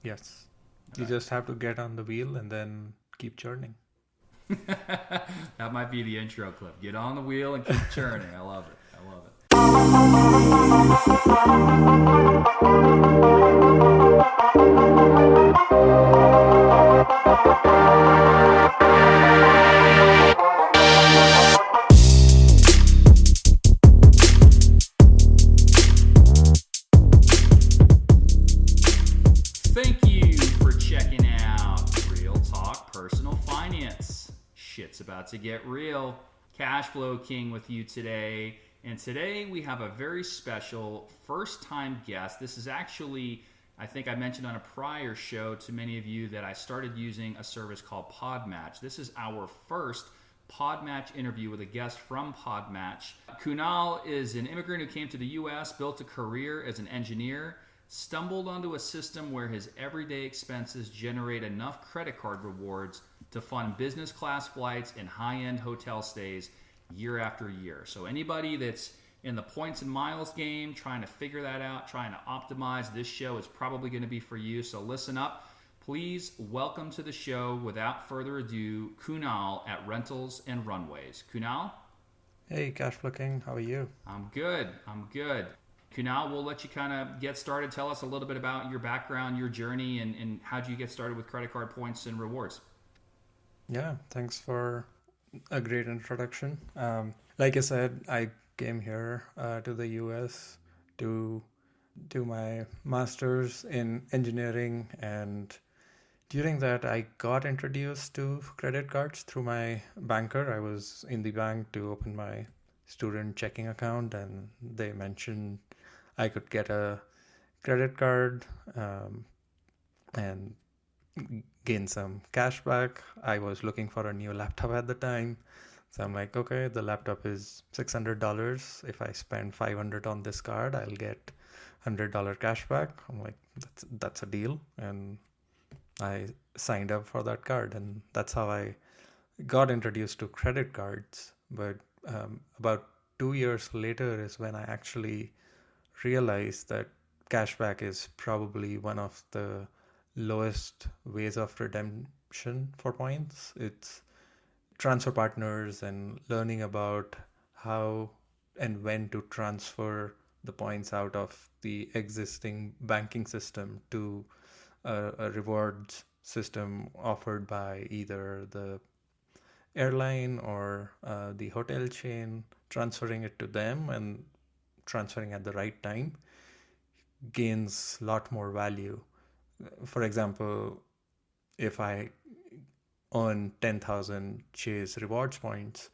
Yes. You Okay. just have to get on the wheel and then keep churning. That might be the intro clip. Get on the wheel and keep churning. I love it. I love it. Thank you for checking out Real Talk Personal Finance. Shit's about to get real. Cash Flow King with you today. And today we have a very special first time guest. This is actually, I think I mentioned on a prior show to many of you that I started using a service called Podmatch. This is our first Podmatch interview with a guest from Podmatch. Kunal is an immigrant who came to the US, built a career as an engineer, stumbled onto a system where his everyday expenses generate enough credit card rewards to fund business class flights and high-end hotel stays year after year. So anybody that's in the points and miles game, trying to figure that out, trying to optimize, this show is probably going to be for you. So listen up. Please welcome to the show, without further ado, Kunal at Rentals and Runways. Kunal? Hey, Cashflow King, how are you? I'm good. Kunal, we'll let you kind of get started. Tell us a little bit about your background, your journey, and how'd you get started with credit card points and rewards? Yeah, thanks for a great introduction. Like I said, I came here to the US to do my master's in engineering, and during that, I got introduced to credit cards through my banker. I was in the bank to open my student checking account, and they mentioned I could get a credit card and gain some cash back. I was looking for a new laptop at the time. So I'm like, okay, the laptop is $600. If I spend 500 on this card, I'll get $100 cash back. I'm like, that's a deal. And I signed up for that card, and that's how I got introduced to credit cards. But about 2 years later is when I actually realized that cashback is probably one of the lowest ways of redemption for points. It's transfer partners and learning about how and when to transfer the points out of the existing banking system to a rewards system offered by either the airline or the hotel chain, transferring it to them and transferring at the right time gains a lot more value. For example, if I earn 10,000 Chase rewards points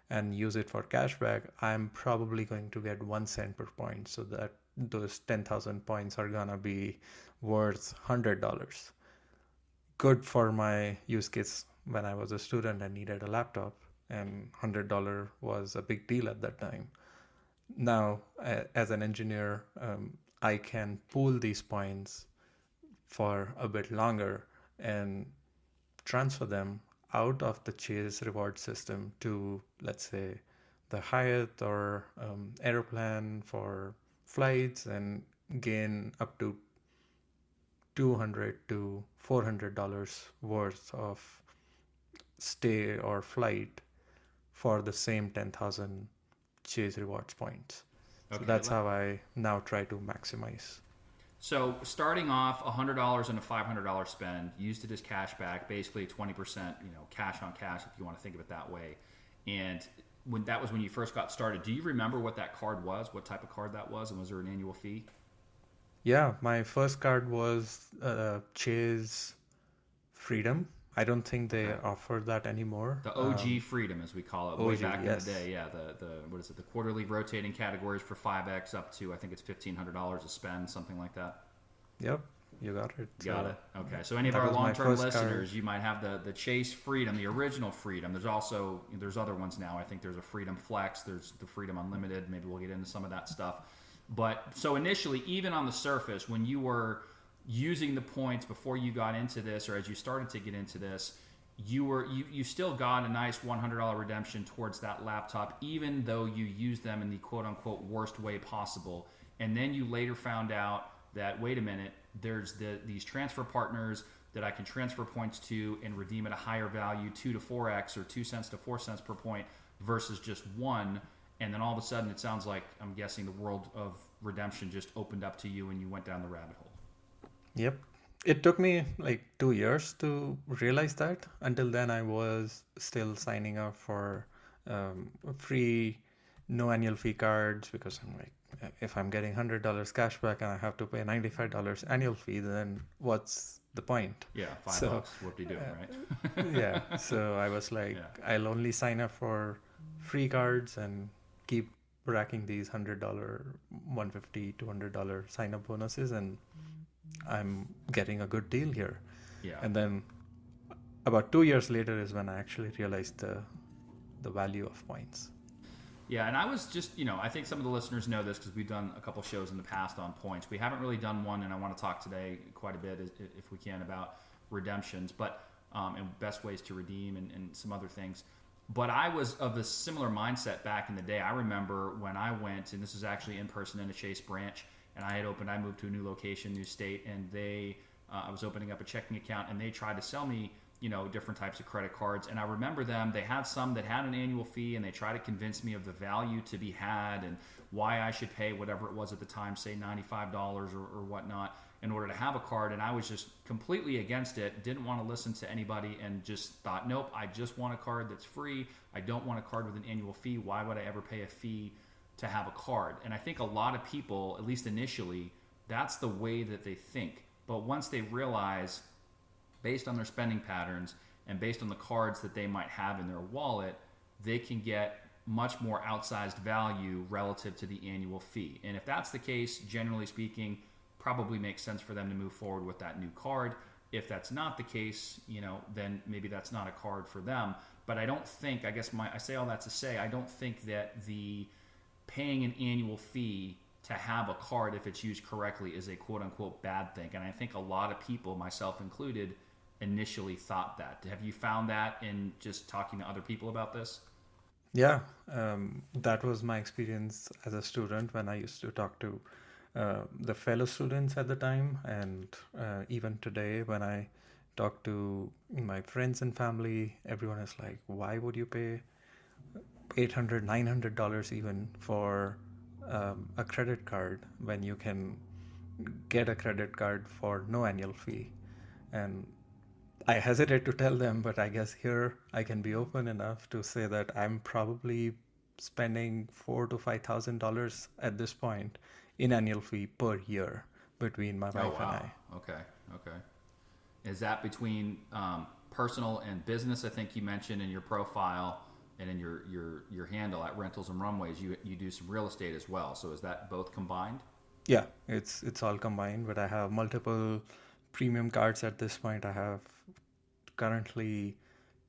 and use it for cashback, I'm probably going to get 1 cent per point. So that those 10,000 points are gonna be worth $100. Good for my use case when I was a student and needed a laptop, and $100 was a big deal at that time. Now, as an engineer, I can pool these points for a bit longer and transfer them out of the Chase reward system to, let's say, the Hyatt or Aeroplan for flights, and gain up to $200 to $400 worth of stay or flight for the same 10,000 Chase rewards points. So Okay. that's how I now try to maximize. So starting off, $100 and a $500 spend, used it as cash back, basically 20%, cash on cash, if you want to think of it that way. And that was when you first got started. Do you remember what that card was? What type of card that was? And was there an annual fee? Yeah, my first card was Chase Freedom. I don't think they Okay. offer that anymore. The OG Freedom, as we call it, way OG, back in the yes. day. Yeah, the what is it? The quarterly rotating categories for 5X up to, I think it's $1,500 a spend, something like that. Yep, you got it. Got So it. Okay. So any of that our was my long-term first listeners, card. you might have the Chase Freedom, the original Freedom. There's other ones now. I think there's a Freedom Flex. There's the Freedom Unlimited. Maybe we'll get into some of that stuff. But so initially, even on the surface, when you were using the points before you got into this, or as you started to get into this, you still got a nice $100 redemption towards that laptop, even though you used them in the quote unquote worst way possible. And then you later found out that, wait a minute, there's these transfer partners that I can transfer points to and redeem at a higher value, 2 to 4x or 2 cents to 4 cents per point versus just one. And then all of a sudden, it sounds like, I'm guessing, the world of redemption just opened up to you and you went down the rabbit hole. Yep. It took me like 2 years to realize that. Until then, I was still signing up for free, no annual fee cards because I'm like, if I'm getting $100 cash back and I have to pay $95 annual fee, then what's the point? Yeah, So, $5. What are you doing, yeah. right? So I was like, Yeah. I'll only sign up for free cards and keep racking these $100, $150, $200 sign up bonuses, and I'm getting a good deal here. Yeah. And then about 2 years later is when I actually realized the value of points. Yeah, and I was just, I think some of the listeners know this because we've done a couple shows in the past on points. We haven't really done one, and I want to talk today quite a bit, if we can, about redemptions, but and best ways to redeem and some other things. But I was of a similar mindset back in the day. I remember when I went, and this is actually in person in a Chase branch, and I moved to a new location, new state, and I was opening up a checking account, and they tried to sell me different types of credit cards. And I remember they had some that had an annual fee, and they tried to convince me of the value to be had and why I should pay whatever it was at the time, say $95 or whatnot, in order to have a card. And I was just completely against it, didn't want to listen to anybody, and just thought, nope, I just want a card that's free. I don't want a card with an annual fee. Why would I ever pay a fee to have a card? And I think a lot of people, at least initially, that's the way that they think. But once they realize, based on their spending patterns and based on the cards that they might have in their wallet, they can get much more outsized value relative to the annual fee. And if that's the case, generally speaking, probably makes sense for them to move forward with that new card. If that's not the case, then maybe that's not a card for them. But I don't think, I say all that to say, I don't think that the paying an annual fee to have a card, if it's used correctly, is a quote unquote bad thing. And I think a lot of people, myself included, initially thought that. Have you found that in just talking to other people about this? Yeah, that was my experience as a student when I used to talk to the fellow students at the time, and even today when I talk to my friends and family, everyone is like, why would you pay $800, $900 even for a credit card when you can get a credit card for no annual fee? And I hesitate to tell them, but I guess here I can be open enough to say that I'm probably spending $4,000 to $5,000 at this point in annual fee per year between my Oh wife and wow. I. Okay. Is that between personal and business? I think you mentioned in your profile and in your handle at Rentals and Runways, you do some real estate as well. So is that both combined? Yeah, it's all combined, but I have multiple premium cards at this point. I have currently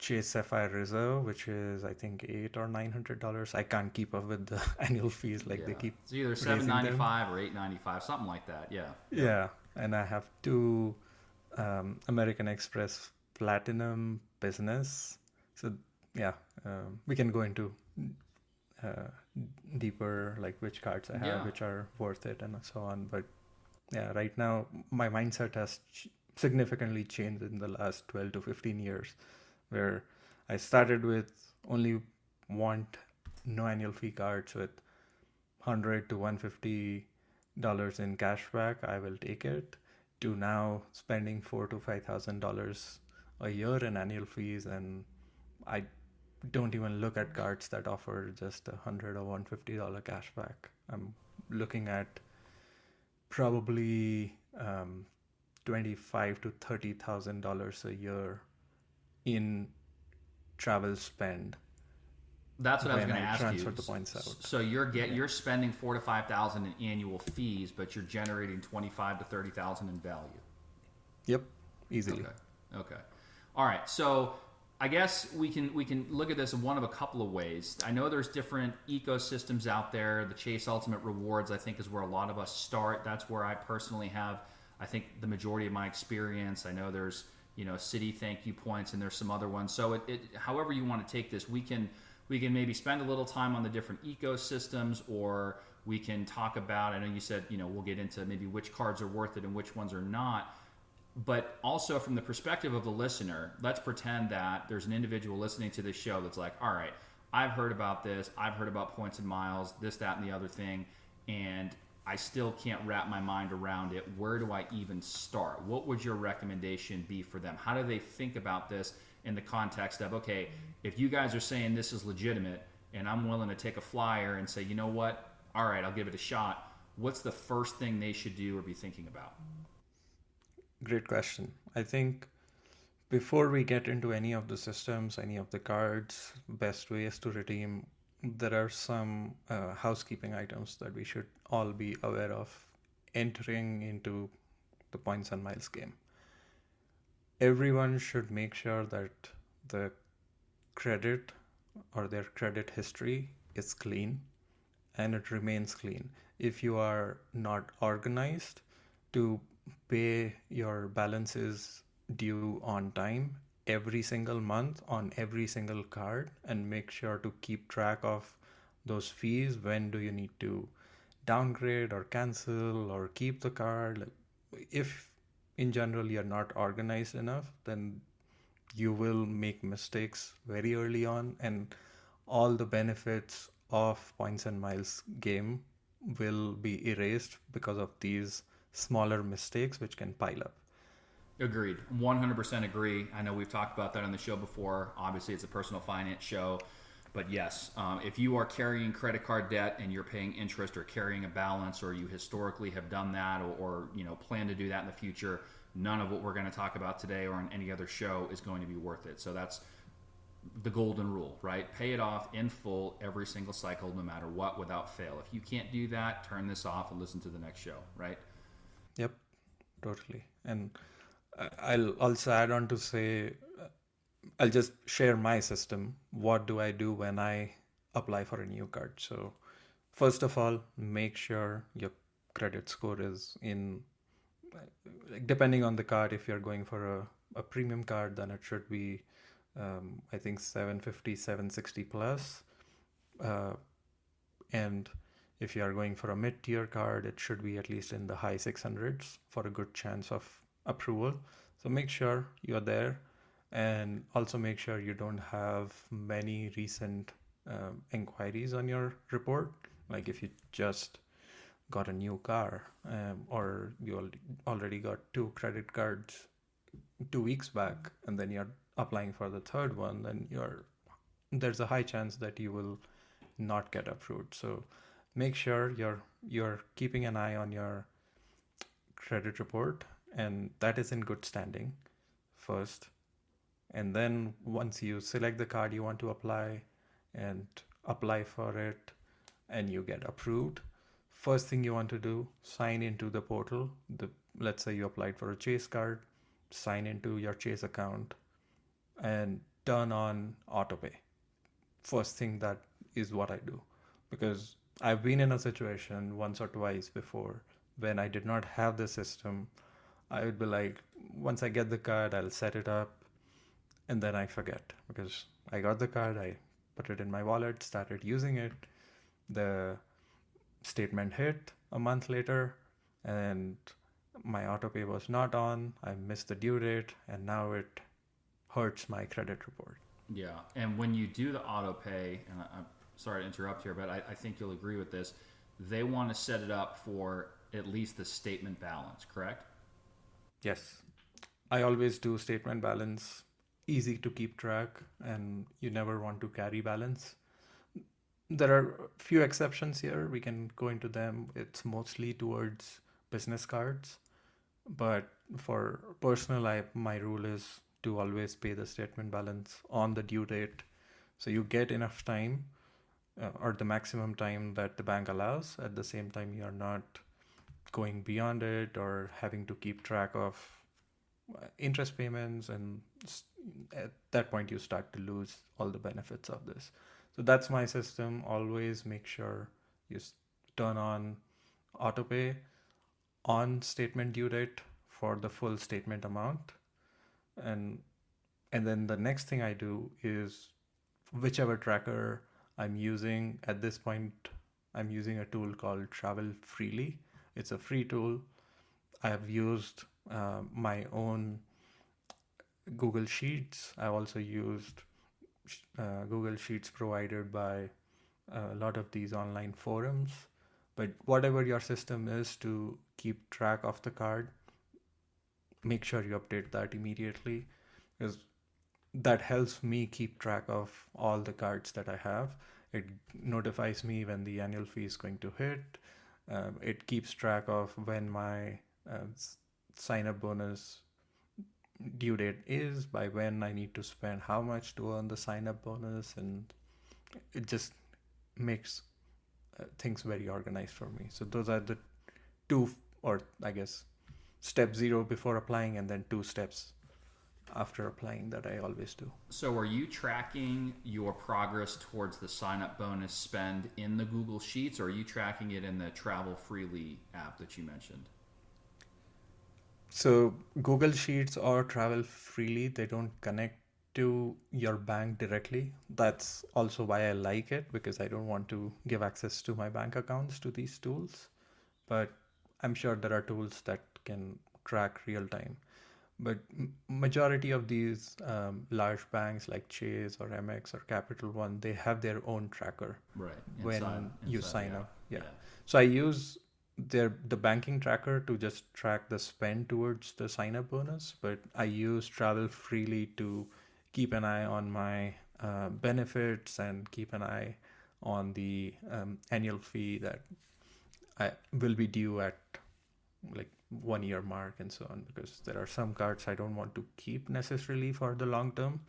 Chase Sapphire Reserve, which is I think $800 or $900. I can't keep up with the annual fees, like Yeah, they keep it's either raising them. $7.95 or $8.95, something like that. Yeah. Yeah, and I have two American Express Platinum Business. So yeah, we can go into uh, deeper, like which cards I have, Yeah. which are worth it, and so on. But yeah, right now my mindset has significantly changed in the last 12 to 15 years, where I started with only want no annual fee cards with $100 to $150 in cashback. I will take it. To now spending $4,000 to $5,000 a year in annual fees, and I don't even look at cards that offer just $100 or $150 cashback. I'm looking at probably 25 to $30,000 a year in travel spend That's what I was when going to I ask transfer you. the points out. So you're spending 4,000 to 5,000 in annual fees, but you're generating 25 to 30,000 in value. Yep, easily. Okay. All right. So I guess we can look at this in one of a couple of ways. I know there's different ecosystems out there. The Chase Ultimate Rewards, I think, is where a lot of us start. That's where I personally have, I think, the majority of my experience. I know there's city thank you points, and there's some other ones. So it however you want to take this, we can maybe spend a little time on the different ecosystems, or We can talk about, I know you said, we'll get into maybe which cards are worth it and which ones are not. But also from the perspective of the listener, let's pretend that there's an individual listening to this show that's like, all right, I've heard about this, I've heard about points and miles, this, that, and the other thing, and I still can't wrap my mind around it. Where do I even start? What would your recommendation be for them? How do they think about this in the context of, okay, if you guys are saying this is legitimate and I'm willing to take a flyer and say, you know what, all right, I'll give it a shot, what's the first thing they should do or be thinking about? Great question. I think before we get into any of the systems, any of the cards, best ways to redeem, there are some housekeeping items that we should all be aware of entering into the points and miles game. Everyone should make sure that the credit or their credit history is clean and it remains clean. If you are not organized to pay your balances due on time every single month on every single card and make sure to keep track of those fees, when do you need to downgrade or cancel or keep the card. If in general you're not organized enough, then you will make mistakes very early on, and all the benefits of points and miles game will be erased because of these smaller mistakes which can pile up. Agreed. 100% agree. I know we've talked about that on the show before. Obviously, it's a personal finance show. But yes, if you are carrying credit card debt and you're paying interest or carrying a balance, or you historically have done that, or plan to do that in the future, none of what we're going to talk about today or on any other show is going to be worth it. So that's the golden rule, right? Pay it off in full every single cycle, no matter what, without fail. If you can't do that, turn this off and listen to the next show, right? Yep, totally. And I'll also add on to say, I'll just share my system. What do I do when I apply for a new card? So, first of all, make sure your credit score is in, like, depending on the card, if you're going for a premium card, then it should be, I think, 750, 760 plus. Uh, and if you are going for a mid tier card, it should be at least in the high 600s for a good chance of approval. So make sure you're there, and also make sure you don't have many recent inquiries on your report. Like if you just got a new car, or you already got two credit cards 2 weeks back, and then you're applying for the third one, then there's a high chance that you will not get approved. So make sure you're keeping an eye on your credit report, and that is in good standing first. And then once you select the card you want to apply and apply for it and you get approved, first thing you want to do, sign into the portal. Let's say you applied for a Chase card, sign into your Chase account and turn on autopay. First thing, that is what I do, because I've been in a situation once or twice before when I did not have the system. I would be like, once I get the card, I'll set it up, and then I forget because I got the card, I put it in my wallet, started using it. The statement hit a month later, and my autopay was not on. I missed the due date, and now it hurts my credit report. Yeah, and when you do the auto pay, and I'm sorry to interrupt here, but I think you'll agree with this, they want to set it up for at least the statement balance, correct? Yes, I always do statement balance, easy to keep track, and you never want to carry balance. There are a few exceptions here. We can go into them. It's mostly towards business cards, but for personal, my rule is to always pay the statement balance on the due date, so you get enough time, or the maximum time that the bank allows. At the same time, you're not going beyond it or having to keep track of interest payments, and at that point you start to lose all the benefits of this. So that's my system. Always make sure you turn on autopay on statement due date for the full statement amount. And and then the next thing I do is, whichever tracker I'm using at this point, I'm using a tool called Travel Freely. It's a free tool. I have used my own Google Sheets. I've also used Google Sheets provided by a lot of these online forums. But whatever your system is to keep track of the card, make sure you update that immediately, because that helps me keep track of all the cards that I have. It notifies me when the annual fee is going to hit. It keeps track of when my sign up bonus due date is, by when I need to spend how much to earn the sign up bonus, and it just makes things very organized for me. So those are the two, or I guess, step zero before applying, and then two steps after applying that I always do. So, are you tracking your progress towards the sign up bonus spend in the Google Sheets, or are you tracking it in the Travel Freely app that you mentioned? So Google Sheets or Travel Freely, they don't connect to your bank directly. That's also why I like it, because I don't want to give access to my bank accounts to these tools. But I'm sure there are tools that can track real time. But majority of these large banks like Chase or MX or Capital One, they have their own tracker Right, when you inside the sign up. app. Yeah. Yeah. So I use the banking tracker to just track the spend towards the sign up bonus, but I use Travel Freely to keep an eye on my benefits and keep an eye on the annual fee that I will be due at like 1 year mark and so on, because there are some cards I don't want to keep necessarily for the long term,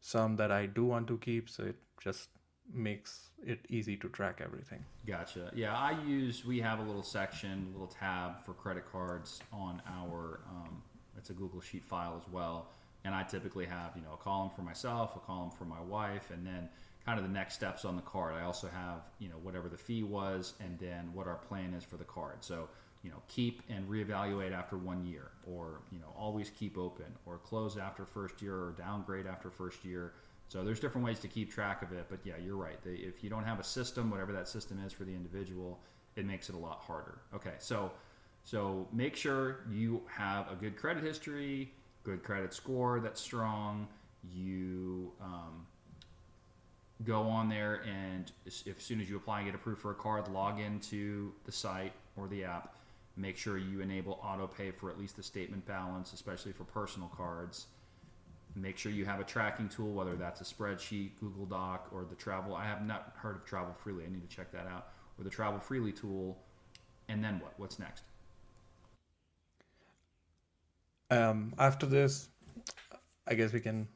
some that I do want to keep, so it just makes it easy to track everything. Gotcha. Yeah, we have a little section, a little tab for credit cards on our, it's a Google Sheet file as well. And I typically have, a column for myself, a column for my wife, and then kind of the next steps on the card. I also have, whatever the fee was, and then what our plan is for the card. So, keep and reevaluate after 1 year, or, always keep open, or close after first year, or downgrade after first year. So there's different ways to keep track of it, but yeah, you're right. If you don't have a system, whatever that system is for the individual, it makes it a lot harder. Okay, so make sure you have a good credit history, good credit score that's strong. You go on there, and as soon as you apply and get approved for a card, log into the site or the app. Make sure you enable auto pay for at least the statement balance, especially for personal cards. Make sure you have a tracking tool, whether that's a spreadsheet, Google Doc, or the Travel. I have not heard of Travel Freely. I need to check that out. Or the Travel Freely tool. And then what? What's next? After this, I guess we can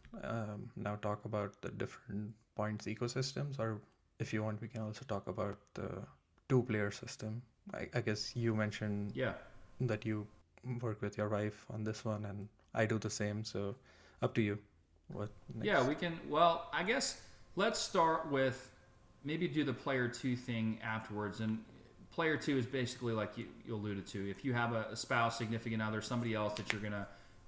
now talk about the different points ecosystems, or if you want, we can also talk about the two-player system. I guess you mentioned Yeah. that you work with your wife on this one, and I do the same. So, up to you. What Yeah, next? we can. Well, I guess let's start with maybe do the player two thing afterwards. And player two is basically like you alluded to. If you have a spouse, significant other, somebody else that you're going to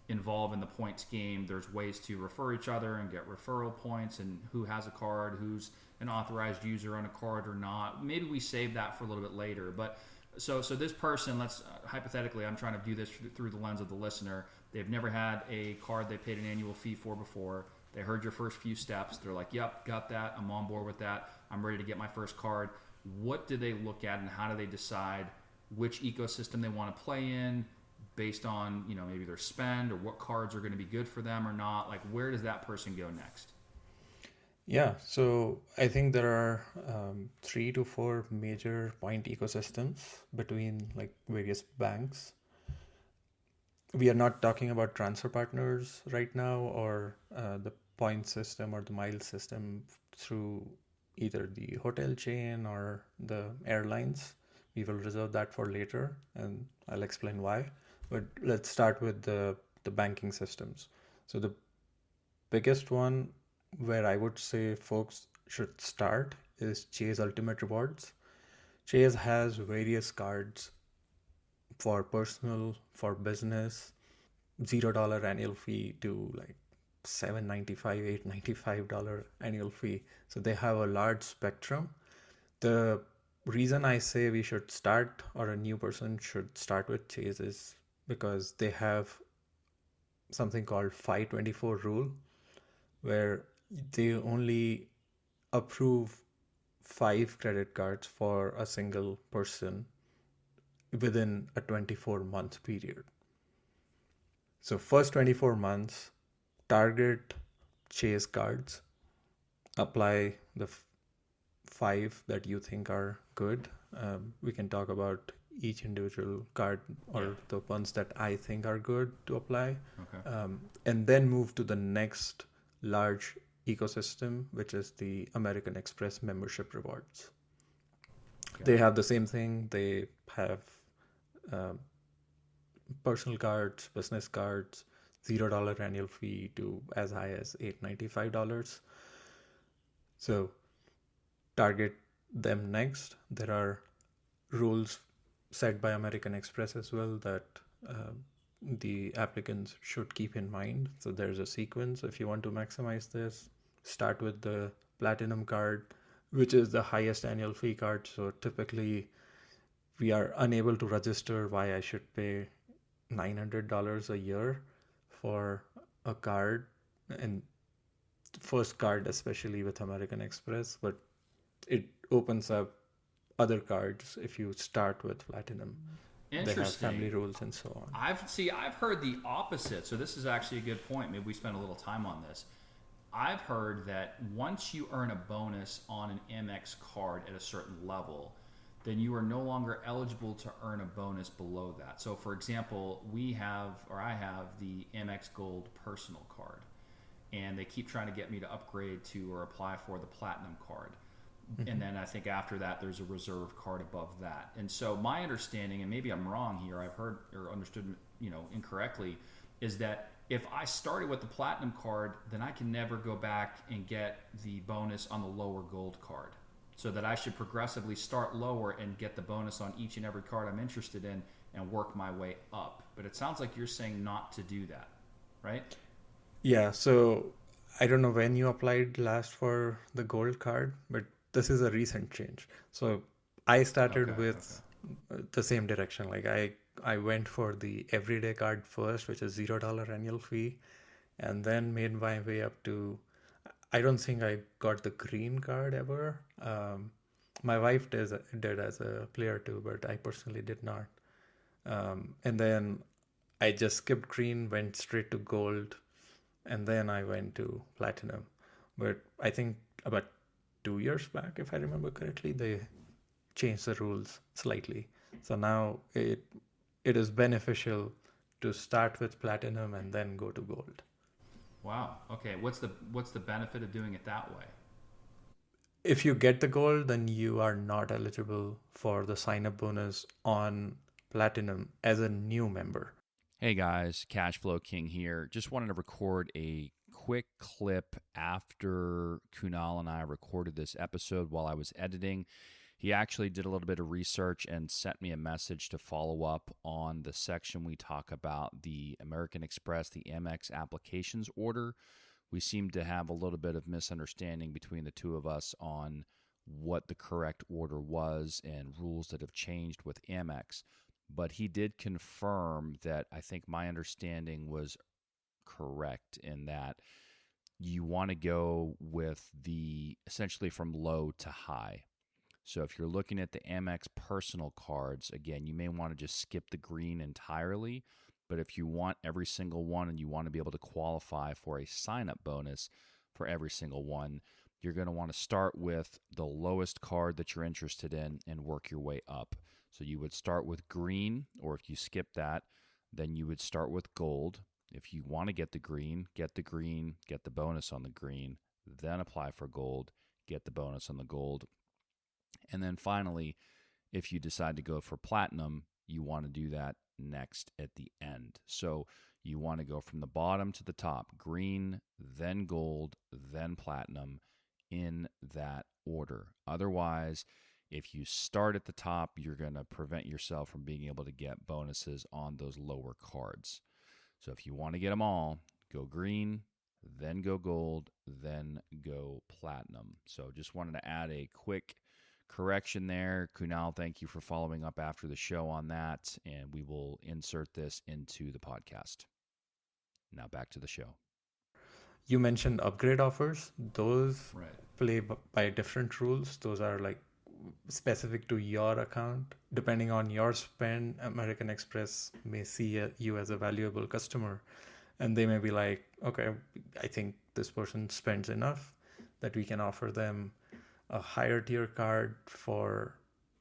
involve in the points game, there's ways to refer each other and get referral points, and who has a card, who's an authorized user on a card or not. Maybe we save that for a little bit later. But so this person, let's hypothetically, I'm trying to do this through the lens of the listener. They've never had a card they paid an annual fee for before. They heard your first few steps. They're like, yep, got that. I'm on board with that. I'm ready to get my first card. What do they look at, and how do they decide which ecosystem they want to play in based on, maybe their spend, or what cards are going to be good for them or not? Like, where does that person go next? Yeah, so I think there are 3 to 4 major point ecosystems between like various banks. We are not talking about transfer partners right now, or the point system or the mile system through either the hotel chain or the airlines. We will reserve that for later, and I'll explain why. But let's start with the banking systems. So the biggest one where I would say folks should start is Chase Ultimate Rewards. Chase has various cards for personal, for business, $0 annual fee to like 795, $895 annual fee. So they have a large spectrum. The Reason I say we should start, or a new person should start with Chase, is because they have something called 524 rule, where they only approve 5 credit cards for a single person within a 24-month period. So first 24 months, target Chase cards, apply the five that you think are good. We can talk about each individual card Yeah. or the ones that I think are good to apply, Okay. and then move to the next large ecosystem, which is the American Express membership rewards. They Gotcha. have the same thing. They have um, personal cards, business cards, $0 annual fee to as high as $895. So target them next. There are rules set by American Express as well that uh, the applicants should keep in mind. So there's a sequence. If you want to maximize this, start with the platinum card, which is the highest annual fee card. So typically, we are unable to register why I should pay $900 a year for a card, and first card especially with American Express, but it opens up other cards if you start with platinum. They have family Interesting. rules and so on. I've heard the opposite. So this is actually a good point. Maybe we spend a little time on this. I've heard that once you earn a bonus on an MX card at a certain level, then you are no longer eligible to earn a bonus below that. So, for example, I have the MX Gold personal card, and they keep trying to get me to upgrade to or apply for the Platinum card. And Mhm. then I think after that, there's a reserve card above that. And so, my understanding, and maybe I'm wrong here, I've heard or understood, incorrectly, is that if I started with the platinum card, then I can never go back and get the bonus on the lower gold card. So that I should progressively start lower and get the bonus on each and every card I'm interested in and work my way up. But it sounds like you're saying not to do that, right? Yeah, so I don't know when you applied last for the gold card, but this is a recent change. So I started Okay, okay. with the same direction. Like I went for the everyday card first, which is $0 annual fee, and then made my way up to, I don't think I got the green card ever. My wife did as a player too, but I personally did not. And then I just skipped green, went straight to gold, and then I went to platinum. But I think about 2 years back, if I remember correctly, they changed the rules slightly. So now it is beneficial to start with platinum and then go to gold. Wow. Okay. What's the benefit of doing it that way? If you get the gold, then you are not eligible for the sign up bonus on platinum as a new member. Hey guys, Cashflow King here. Just wanted to record a quick clip after Kunal and I recorded this episode while I was editing. He actually did a little bit of research and sent me a message to follow up on the section we talk about the American Express, the MX applications order. We seem to have a little bit of misunderstanding between the two of us on what the correct order was and rules that have changed with Amex. But he did confirm that I think my understanding was correct in that you want to go with the essentially from low to high. So if you're looking at the Amex personal cards, again, you may want to just skip the green entirely. But if you want every single one and you want to be able to qualify for a sign up bonus for every single one, you're going to want to start with the lowest card that you're interested in and work your way up. So you would start with green, or if you skip that, then you would start with gold. If you want to get the green, get the bonus on the green, then apply for gold, get the bonus on the gold. And then finally, if you decide to go for platinum, you want to do that next at the end. So you want to go from the bottom to the top, green, then gold, then platinum in that order. Otherwise, if you start at the top, you're going to prevent yourself from being able to get bonuses on those lower cards. So if you want to get them all, go green, then go gold, then go platinum. So just wanted to add a quick correction there. Kunal, thank you for following up after the show on that, and we will insert this into the podcast. Now back to the show. You mentioned upgrade offers. Those Right. play by different rules. Those are like specific to your account. Depending on your spend, American Express may see you as a valuable customer, and they may be like, okay, I think this person spends enough that we can offer them a higher tier card for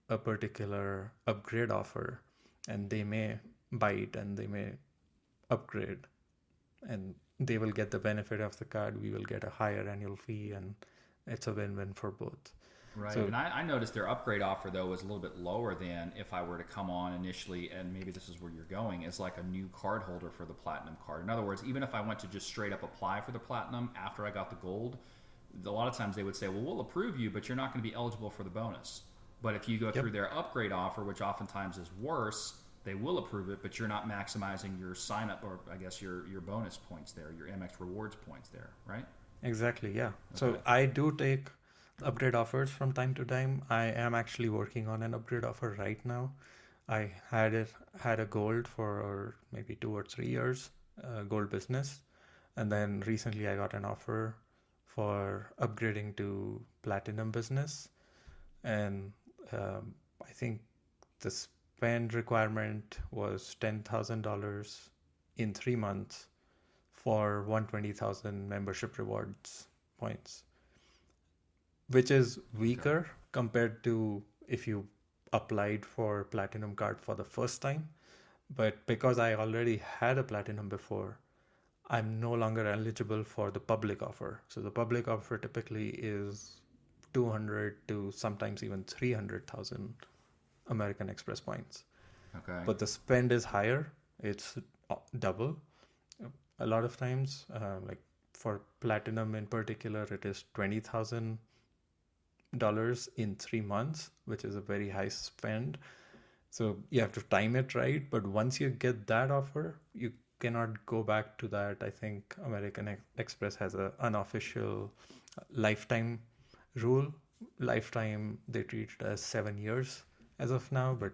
a particular upgrade offer, and they may buy it and they may upgrade, and they will get the benefit of the card. We will get a higher annual fee, and it's a win-win for both. Right. So And I noticed their upgrade offer, though, was a little bit lower than if I were to come on initially, and maybe this is where you're going, is like a new card holder for the Platinum card. In other words, even if I went to just straight up apply for the Platinum after I got the Gold, a lot of times they would say, well, we'll approve you, but you're not going to be eligible for the bonus. But if you go yep, through their upgrade offer, which oftentimes is worse, they will approve it, but you're not maximizing your sign up, or I guess your bonus points there, your MX rewards points there, right? exactly, yeah. So Okay. I do take upgrade offers from time to time. I am actually working on an upgrade offer right now. I had a gold for maybe 2 or 3 years, gold business, and then recently I got an offer for upgrading to platinum business, and I think the spend requirement was $10,000 in 3 months for 120,000 membership rewards points, which is Okay. weaker compared to if you applied for platinum card for the first time. But because I already had a platinum before, I'm no longer eligible for the public offer. So the public offer typically is 200 to sometimes even 300,000 American Express points. Okay. But the spend is higher. It's double. A lot of times, like for platinum in particular, it is $20,000 in 3 months, which is a very high spend. So you have to time it right. But once you get that offer, you cannot go back to that. I think American Express has an unofficial lifetime rule. Lifetime, they treat it as 7 years as of now, but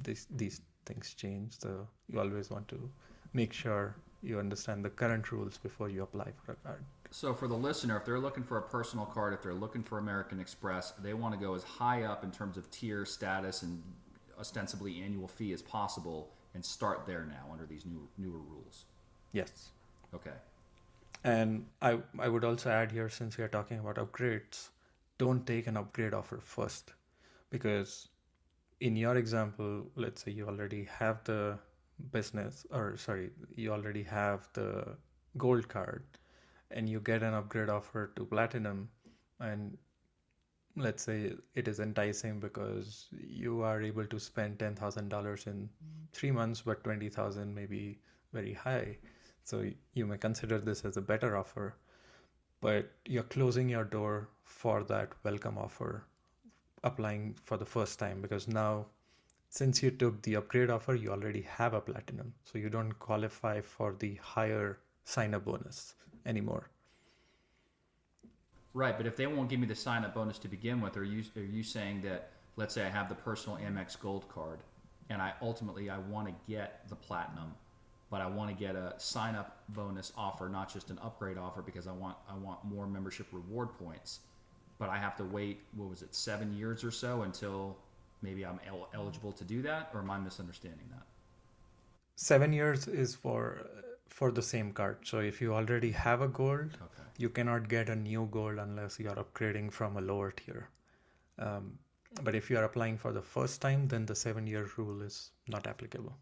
these things change. So you always want to make sure you understand the current rules before you apply for a card. So for the listener, if they're looking for a personal card, if they're looking for American Express, they want to go as high up in terms of tier status and ostensibly annual fee as possible and start there now under these newer rules. Yes. Okay. And I would also add here, since we are talking about upgrades, don't take an upgrade offer first, because in your example, let's say you already have the business, or sorry, you already have the gold card, and you get an upgrade offer to platinum, and let's say it is enticing because you are able to spend $10,000 in 3 months, but 20,000 may be very high. So you may consider this as a better offer, but you're closing your door for that welcome offer applying for the first time, because now, since you took the upgrade offer, you already have a platinum, so you don't qualify for the higher sign up bonus anymore. Right, but if they won't give me the sign up bonus to begin with, are you saying that, let's say I have the personal Amex Gold card and I ultimately I want to get the platinum, but I want to get a sign up bonus offer, not just an upgrade offer, because I want more membership reward points, but I have to wait, what was it, 7 years or so until maybe I'm eligible to do that, or am I misunderstanding that? 7 years is for the same card. So if you already have a gold, Okay. you cannot get a new gold unless you are upgrading from a lower tier. Um, but if you are applying for the first time, then the 7 year rule is not applicable.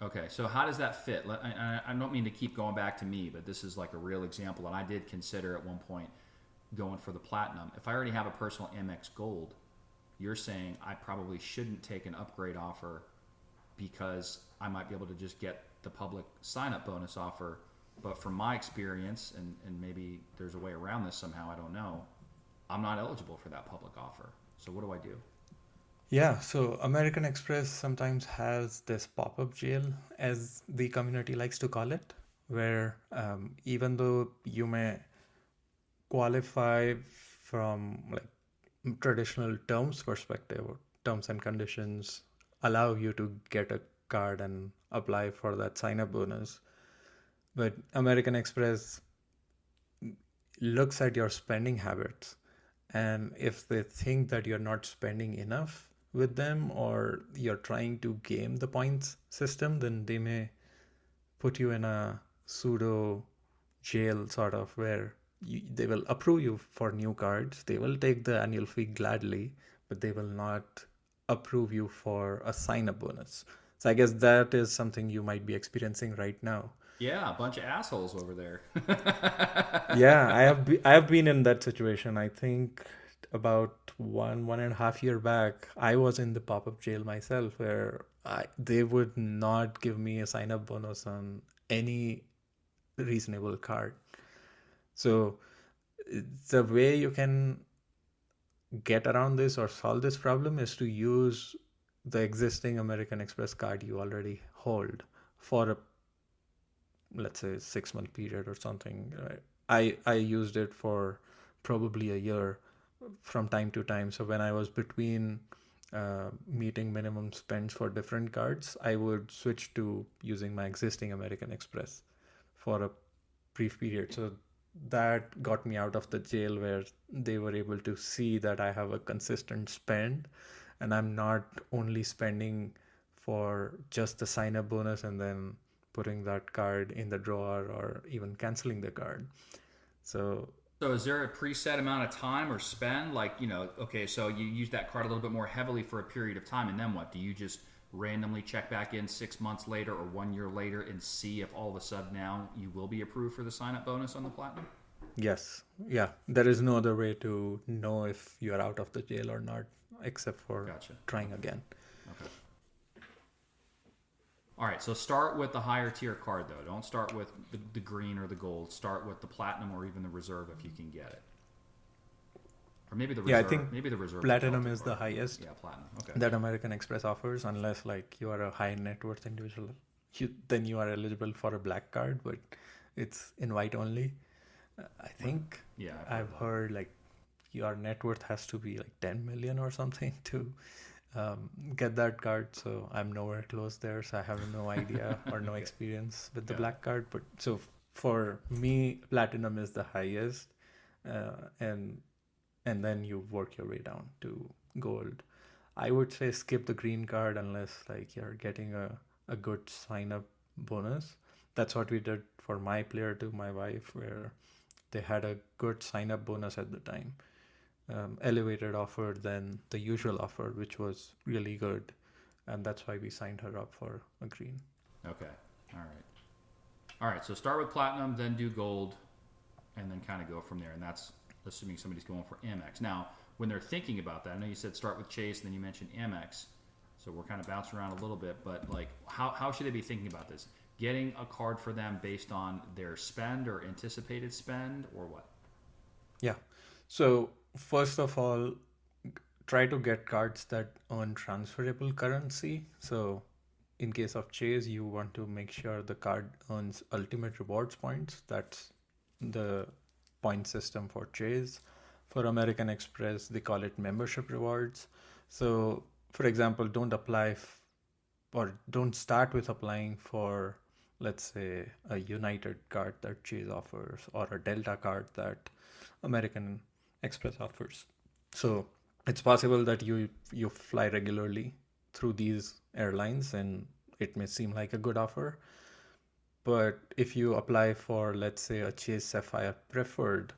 Okay, so how does that fit? I don't mean to keep going back to me, but this is like a real example, and I did consider at one point going for the platinum. If I already have a personal Amex Gold, you're saying I probably shouldn't take an upgrade offer because I might be able to just get the public sign up bonus offer. But from my experience, and maybe there's a way around this somehow, I don't know, I'm not eligible for that public offer. So what do I do? Yeah, so American Express sometimes has this pop up jail, as the community likes to call it, where even though you may qualify from like traditional terms perspective, terms and conditions allow you to get a card and apply for that sign up bonus. But American Express looks at your spending habits, and if they think that you're not spending enough with them or you're trying to game the points system, then they may put you in a pseudo jail sort of where they will approve you for new cards. They will take the annual fee gladly, but they will not approve you for a sign up bonus. So I guess that is something you might be experiencing right now. Yeah, a bunch of assholes over there. Yeah, I have been in that situation. I think about 1.5 year back, I was in the pop up jail myself, where they would not give me a sign up bonus on any reasonable card. So the way you can get around this or solve this problem is to use the existing American Express card you already hold for a, let's say, 6 month period or something. I used it for probably a year from time to time. So when I was between meeting minimum spends for different cards, I would switch to using my existing American Express for a brief period. So that got me out of the jail where they were able to see that I have a consistent spend and I'm not only spending for just the sign up bonus and then putting that card in the drawer or even canceling the card. So So is there a preset amount of time or spend? Like, okay, so you use that card a little bit more heavily for a period of time, and then what? Do you just randomly check back in 6 months later or 1 year later and see if all of a sudden now you will be approved for the sign up bonus on the Platinum? yes, yeah, there is no other way to know if you are out of the jail or not except for Gotcha. trying Okay. again. Okay. All right, so start with the higher tier card though. Don't start with the green or the gold. Start with the platinum or even the reserve if you can get it. Or maybe the Yeah, I reserve. think Maybe the reserve is a platinum Delta is the card. highest Yeah, platinum. Okay. that American Express offers, unless like you are a high net worth individual. Then you are eligible for a black card, but it's invite only. I Right. think Yeah, I've heard I've that. heard like your net worth has to be like 10 million or something to get that card. So I'm nowhere close there. So I have no idea or no Okay. experience with the Got it. black card. But so for me, platinum is the highest, uh, and and then you work your way down to gold. I would say skip the green card unless like you're getting a good sign up bonus. That's what we did for my player to my wife, where they had a good sign up bonus at the time, elevated offer than the usual offer, which was really good. And that's why we signed her up for a green. Okay. All right. All right. So start with platinum, then do gold, and then kind of go from there. And that's assuming somebody's going for Amex. Now, when they're thinking about that, I know you said start with Chase, and then you mentioned Amex. So we're kind of bouncing around a little bit, but like, how should they be thinking about this? Getting a card for them based on their spend or anticipated spend, or what? Yeah. So, first of all, try to get cards that earn transferable currency. So, in case of Chase, you want to make sure the card earns ultimate rewards points. That's the point system for Chase. For American Express, they call it membership rewards. So, for example, or don't start with applying for, let's say, a United card that Chase offers or a Delta card that American Express offers. So it's possible that you fly regularly through these airlines and it may seem like a good offer, but if you apply for, let's say, a Chase Sapphire Preferred,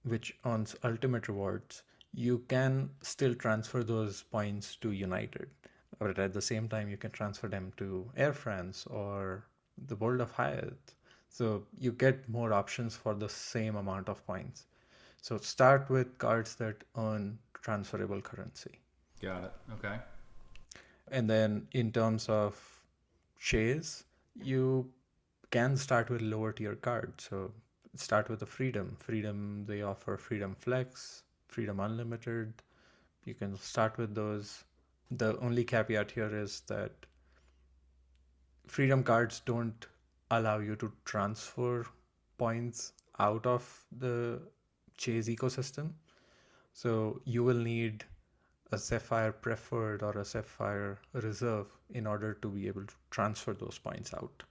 which earns ultimate rewards, you can still transfer those points to United. But at the same time, you can transfer them to Air France or the World of Hyatt. So you get more options for the same amount of points. So start with cards that earn transferable currency. Got it. Okay. And then in terms of Chase, you can start with lower tier cards. So start with the Freedom. Freedom, they offer Freedom Flex, Freedom Unlimited. You can start with those. The only caveat here is that Freedom cards don't allow you to transfer points out of the Chase ecosystem. So you will need a Sapphire Preferred or a Sapphire Reserve in order to be able to transfer those points out.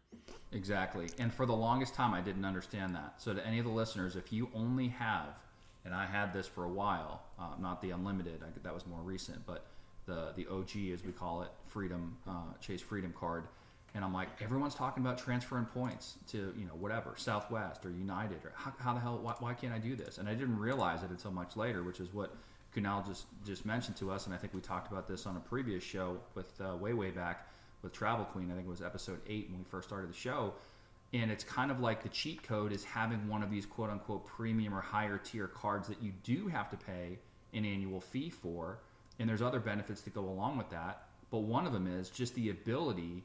Exactly. And for the longest time, I didn't understand that. So, to any of the listeners, if you only have, and I had this for a while, not the unlimited, that was more recent, but the OG, as we call it, Freedom, Chase Freedom card. And I'm like, everyone's talking about transferring points to, whatever, Southwest or United, or how the hell, why can't I do this? And I didn't realize it until much later, which is what Kunal just mentioned to us. And I think we talked about this on a previous show with way back with Travel Queen. I think it was episode 8 when we first started the show. And it's kind of like the cheat code is having one of these quote unquote premium or higher tier cards that you do have to pay an annual fee for. And there's other benefits that go along with that. But one of them is just the ability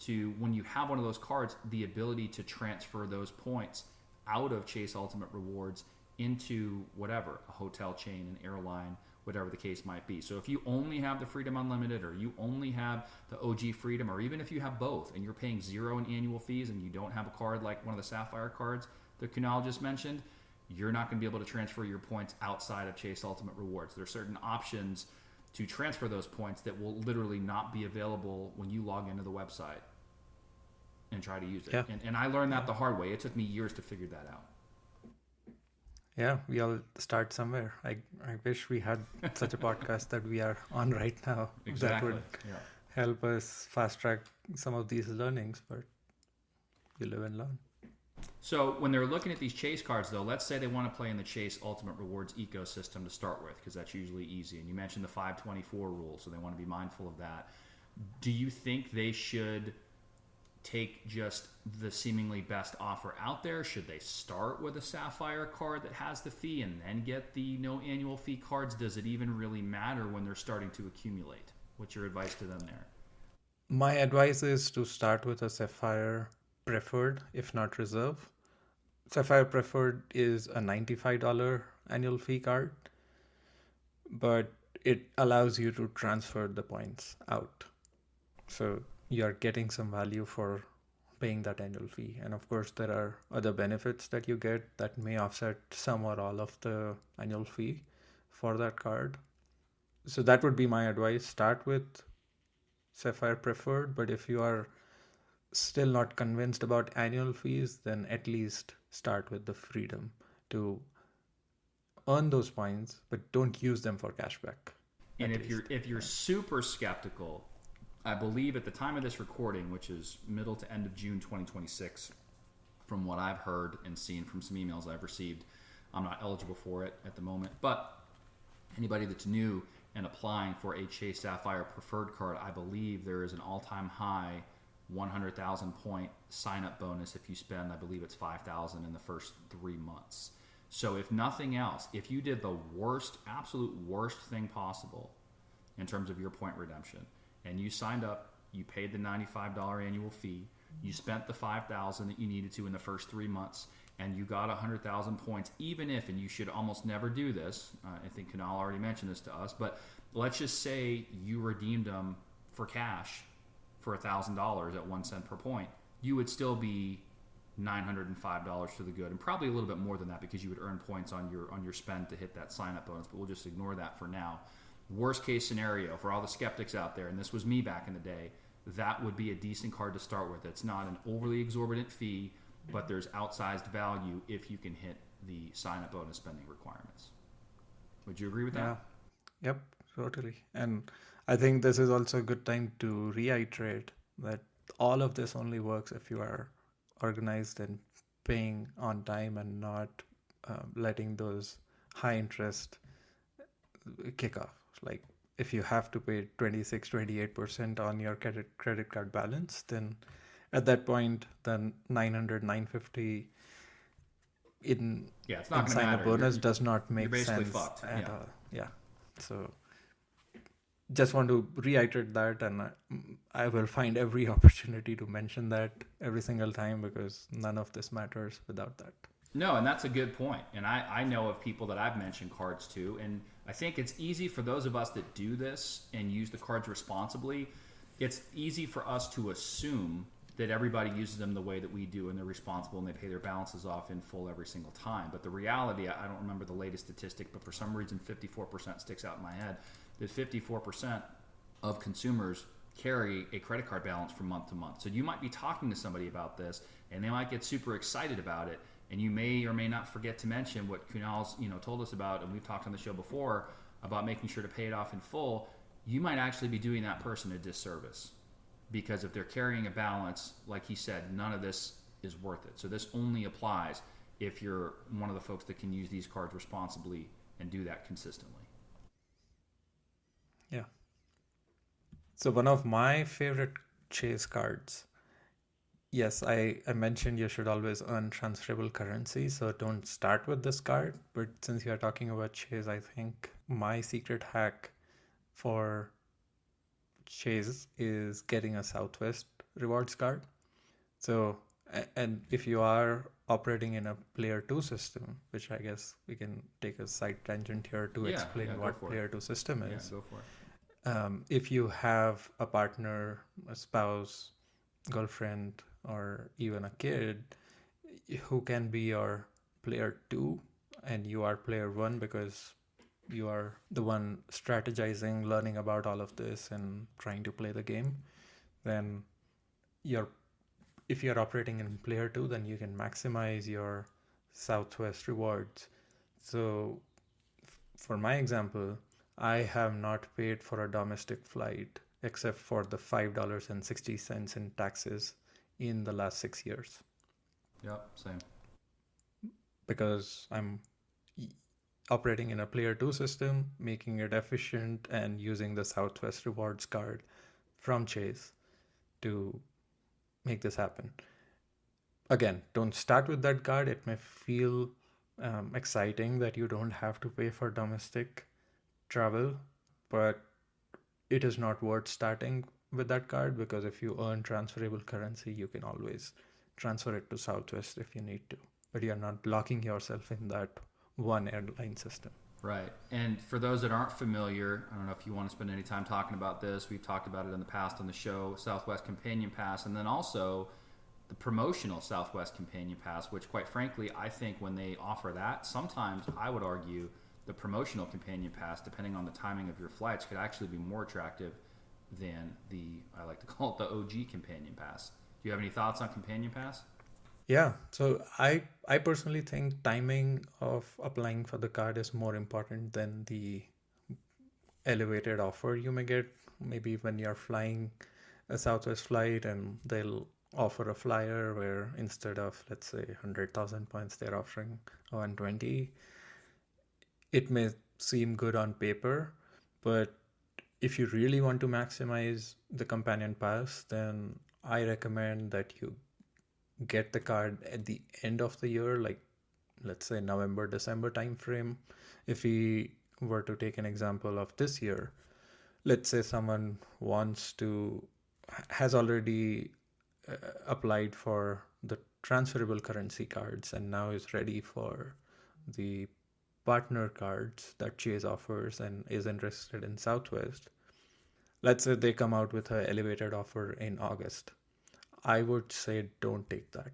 to, when you have one of those cards, the ability to transfer those points out of Chase Ultimate Rewards into whatever, a hotel chain, an airline, whatever the case might be. So if you only have the Freedom Unlimited, or you only have the OG Freedom, or even if you have both and you're paying zero in annual fees and you don't have a card like one of the Sapphire cards that Kunal just mentioned, you're not going to be able to transfer your points outside of Chase Ultimate Rewards. There are certain options to transfer those points that will literally not be available when you log into the website and try to use it. Yeah. And I learned that the hard way. It took me years to figure that out. Yeah, we all start somewhere. I wish we had such a podcast that we are on right now. Exactly. That would help us fast track some of these learnings, but you live and learn. So when they're looking at these Chase cards, though, let's say they want to play in the Chase Ultimate Rewards ecosystem to start with, because that's usually easy. And you mentioned the 524 rule, so they want to be mindful of that. Do you think they should take just the seemingly best offer out there? Should they start with a Sapphire card that has the fee and then get the no annual fee cards? Does it even really matter when they're starting to accumulate? What's your advice to them there? My advice is to start with a Sapphire Preferred, if not Reserve. Sapphire Preferred is a $95 annual fee card, but it allows you to transfer the points out. So you're getting some value for paying that annual fee. And of course, there are other benefits that you get that may offset some or all of the annual fee for that card. So that would be my advice. Start with Sapphire Preferred, but if you are still not convinced about annual fees, then at least start with the Freedom to earn those points, but don't use them for cashback. And if you're super skeptical, I believe at the time of this recording, which is middle to end of June 2026, from what I've heard and seen from some emails I've received, I'm not eligible for it at the moment. But anybody that's new and applying for a Chase Sapphire Preferred card, I believe there is an all-time high 100,000 point sign-up bonus if you spend, I believe it's 5,000 in the first 3 months. So if nothing else, if you did the worst, absolute worst thing possible in terms of your point redemption, and you signed up, you paid the $95 annual fee, you spent the 5,000 that you needed to in the first 3 months, and you got 100,000 points, even if, and you should almost never do this, I think Kunal already mentioned this to us, but let's just say you redeemed them for cash for $1,000 at 1 cent per point, you would still be $905 to the good, and probably a little bit more than that because you would earn points on your spend to hit that sign-up bonus, but we'll just ignore that for now. Worst case scenario for all the skeptics out there, and this was me back in the day, that would be a decent card to start with. It's not an overly exorbitant fee, but there's outsized value if you can hit the sign-up bonus spending requirements. Would you agree with that? Yeah. Yep, totally. And I think this is also a good time to reiterate that all of this only works if you are organized and paying on time and not letting those high interest kick off. Like if you have to pay 26, 28% on your credit card balance, then at that point, then 900, 950 in it's not sign-up bonus does not make sense fucked. at all. Yeah. So just want to reiterate that, and I will find every opportunity to mention that every single time because none of this matters without that. No, and that's a good point. And I know of people that I've mentioned cards to, and I think it's easy for those of us that do this and use the cards responsibly. It's easy for us to assume that everybody uses them the way that we do and they're responsible and they pay their balances off in full every single time. But the reality, I don't remember the latest statistic, but for some reason 54% sticks out in my head, that 54% of consumers carry a credit card balance from month to month. So you might be talking to somebody about this and they might get super excited about it, and you may or may not forget to mention what Kunal's told us about, and we've talked on the show before about making sure to pay it off in full. You might actually be doing that person a disservice, because if they're carrying a balance, like he said, none of this is worth it. So this only applies if you're one of the folks that can use these cards responsibly and do that consistently. Yeah. So one of my favorite Chase cards. Yes, I mentioned you should always earn transferable currency, so don't start with this card. But since you are talking about Chase, I think my secret hack for Chase is getting a Southwest rewards card. So, and if you are operating in a player 2 system, which I guess we can take a side tangent here to explain what player 2 system is. Yeah, go for it. If you have a partner, a spouse, girlfriend, or even a kid who can be your player 2 and you are player 1 because you are the one strategizing, learning about all of this and trying to play the game, then you're if you're operating in player 2, then you can maximize your Southwest rewards. So for my example, I have not paid for a domestic flight except for the $5.60 in taxes in the last 6 years. Yep, same. Because I'm operating in a player 2 system, making it efficient, and using the Southwest rewards card from Chase to make this happen. Again, don't start with that card. It may feel exciting that you don't have to pay for domestic travel, but it is not worth starting with that card, because if you earn transferable currency, you can always transfer it to Southwest if you need to. But you're not locking yourself in that one airline system. Right. And for those that aren't familiar, I don't know if you want to spend any time talking about this. We've talked about it in the past on the show, Southwest Companion Pass, and then also the promotional Southwest Companion Pass, which quite frankly, I think when they offer that, sometimes I would argue the promotional Companion Pass, depending on the timing of your flights, could actually be more attractive than I like to call it the OG Companion Pass. Do you have any thoughts on Companion Pass? Yeah, so I personally think timing of applying for the card is more important than the elevated offer you may get. Maybe when you're flying a Southwest flight and they'll offer a flyer where instead of, let's say, 100,000 points, they're offering 120. It may seem good on paper, but if you really want to maximize the companion pass, then I recommend that you get the card at the end of the year, like let's say November, December timeframe. If we were to take an example of this year, let's say someone has already applied for the transferable currency cards and now is ready for the partner cards that Chase offers and is interested in Southwest. Let's say they come out with an elevated offer in August. I would say don't take that.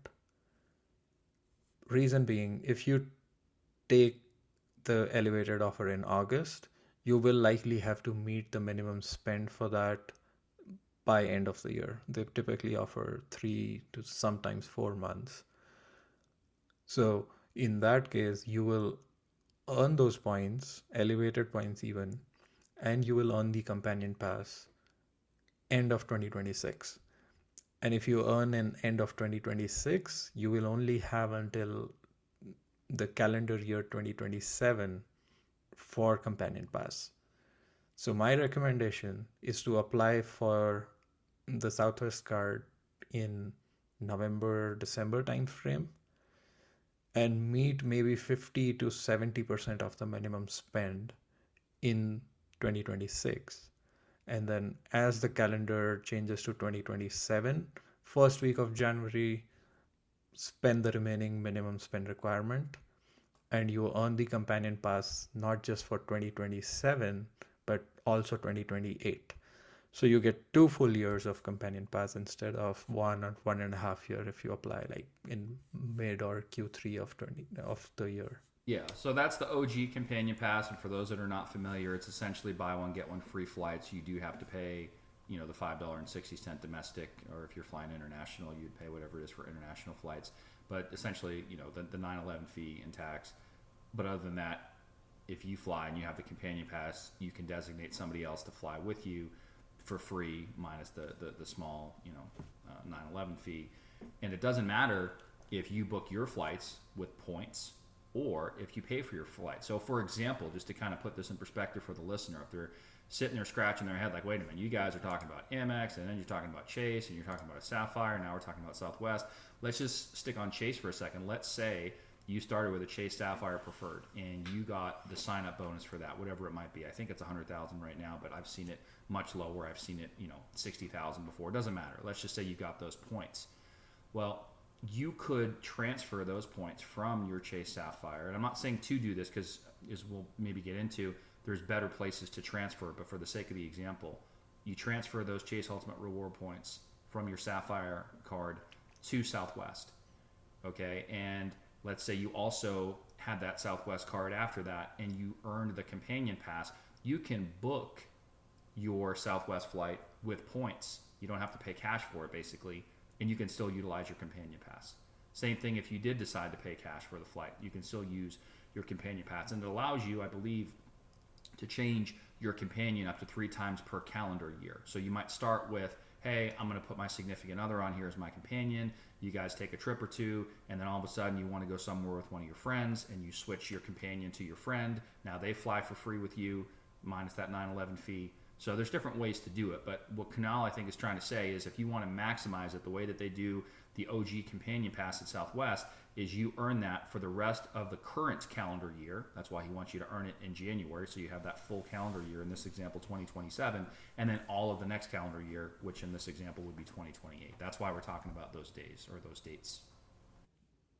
Reason being, if you take the elevated offer in August, you will likely have to meet the minimum spend for that by end of the year. They typically offer 3 to sometimes 4 months. So in that case, you will earn those points, elevated points even, and you will earn the companion pass end of 2026. And if you earn in end of 2026, you will only have until the calendar year 2027 for companion pass. So my recommendation is to apply for the Southwest card in November, December timeframe and meet maybe 50 to 70% of the minimum spend in 2026. And then as the calendar changes to 2027, first week of January, spend the remaining minimum spend requirement, and you earn the companion pass not just for 2027, but also 2028. So you get 2 full years of companion pass instead of 1 or 1.5 year if you apply like in mid or Q3 of 20 of the year. Yeah, so that's the OG companion pass, and for those that are not familiar, it's essentially buy one get one free flights. You do have to pay, the $5.60 domestic, or if you're flying international, you'd pay whatever it is for international flights. But essentially, the 9/11 fee and tax. But other than that, if you fly and you have the companion pass, you can designate somebody else to fly with you for free, minus the small 9/11 fee. And it doesn't matter if you book your flights with points or if you pay for your flight. So, for example, just to kind of put this in perspective for the listener, if they're sitting there scratching their head like, wait a minute, you guys are talking about Amex, and then you're talking about Chase, and you're talking about a Sapphire, and now we're talking about Southwest. Let's just stick on Chase for a second. Let's say you started with a Chase Sapphire Preferred, and you got the sign-up bonus for that, whatever it might be. I think it's 100,000 right now, but I've seen it much lower. I've seen it, 60,000 before. It doesn't matter. Let's just say you got those points. Well, you could transfer those points from your Chase Sapphire. And I'm not saying to do this because, as we'll maybe get into, there's better places to transfer. But for the sake of the example, you transfer those Chase Ultimate Reward points from your Sapphire card to Southwest. Okay. And let's say you also had that Southwest card after that and you earned the companion pass. You can book your Southwest flight with points. You don't have to pay cash for it, basically, and you can still utilize your companion pass. Same thing if you did decide to pay cash for the flight. You can still use your companion pass. And it allows you, I believe, to change your companion up to 3 times per calendar year. So you might start with, hey, I'm going to put my significant other on here as my companion. You guys take a trip or two, and then all of a sudden you want to go somewhere with one of your friends, and you switch your companion to your friend. Now they fly for free with you, minus that 9/11 fee. So there's different ways to do it. But what Kunal, I think, is trying to say is if you want to maximize it, the way that they do the OG companion pass at Southwest is you earn that for the rest of the current calendar year. That's why he wants you to earn it in January, so you have that full calendar year, in this example 2027, and then all of the next calendar year, which in this example would be 2028. That's why we're talking about those days or those dates.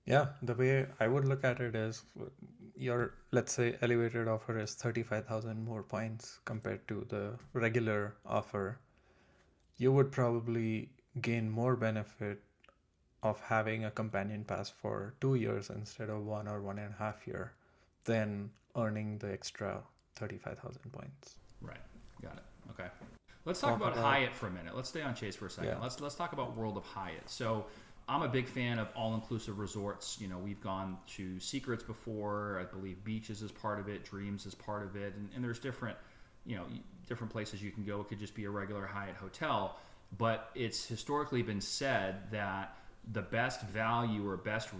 Yeah, the way I would look at it is your, let's say, elevated offer is 35,000 more points compared to the regular offer. You would probably gain more benefit of having a companion pass for 2 years instead of 1 or 1.5 year than earning the extra 35,000 points. Right. Got it. Okay. Let's talk Talk about about, Hyatt for a minute. Let's stay on Chase for a second. yeah, Let's talk about World of Hyatt. So I'm a big fan of all-inclusive resorts. We've gone to Secrets before. I believe Beaches is part of it. Dreams is part of it. And there's different, different places you can go. It could just be a regular Hyatt hotel. But it's historically been said that the best value or best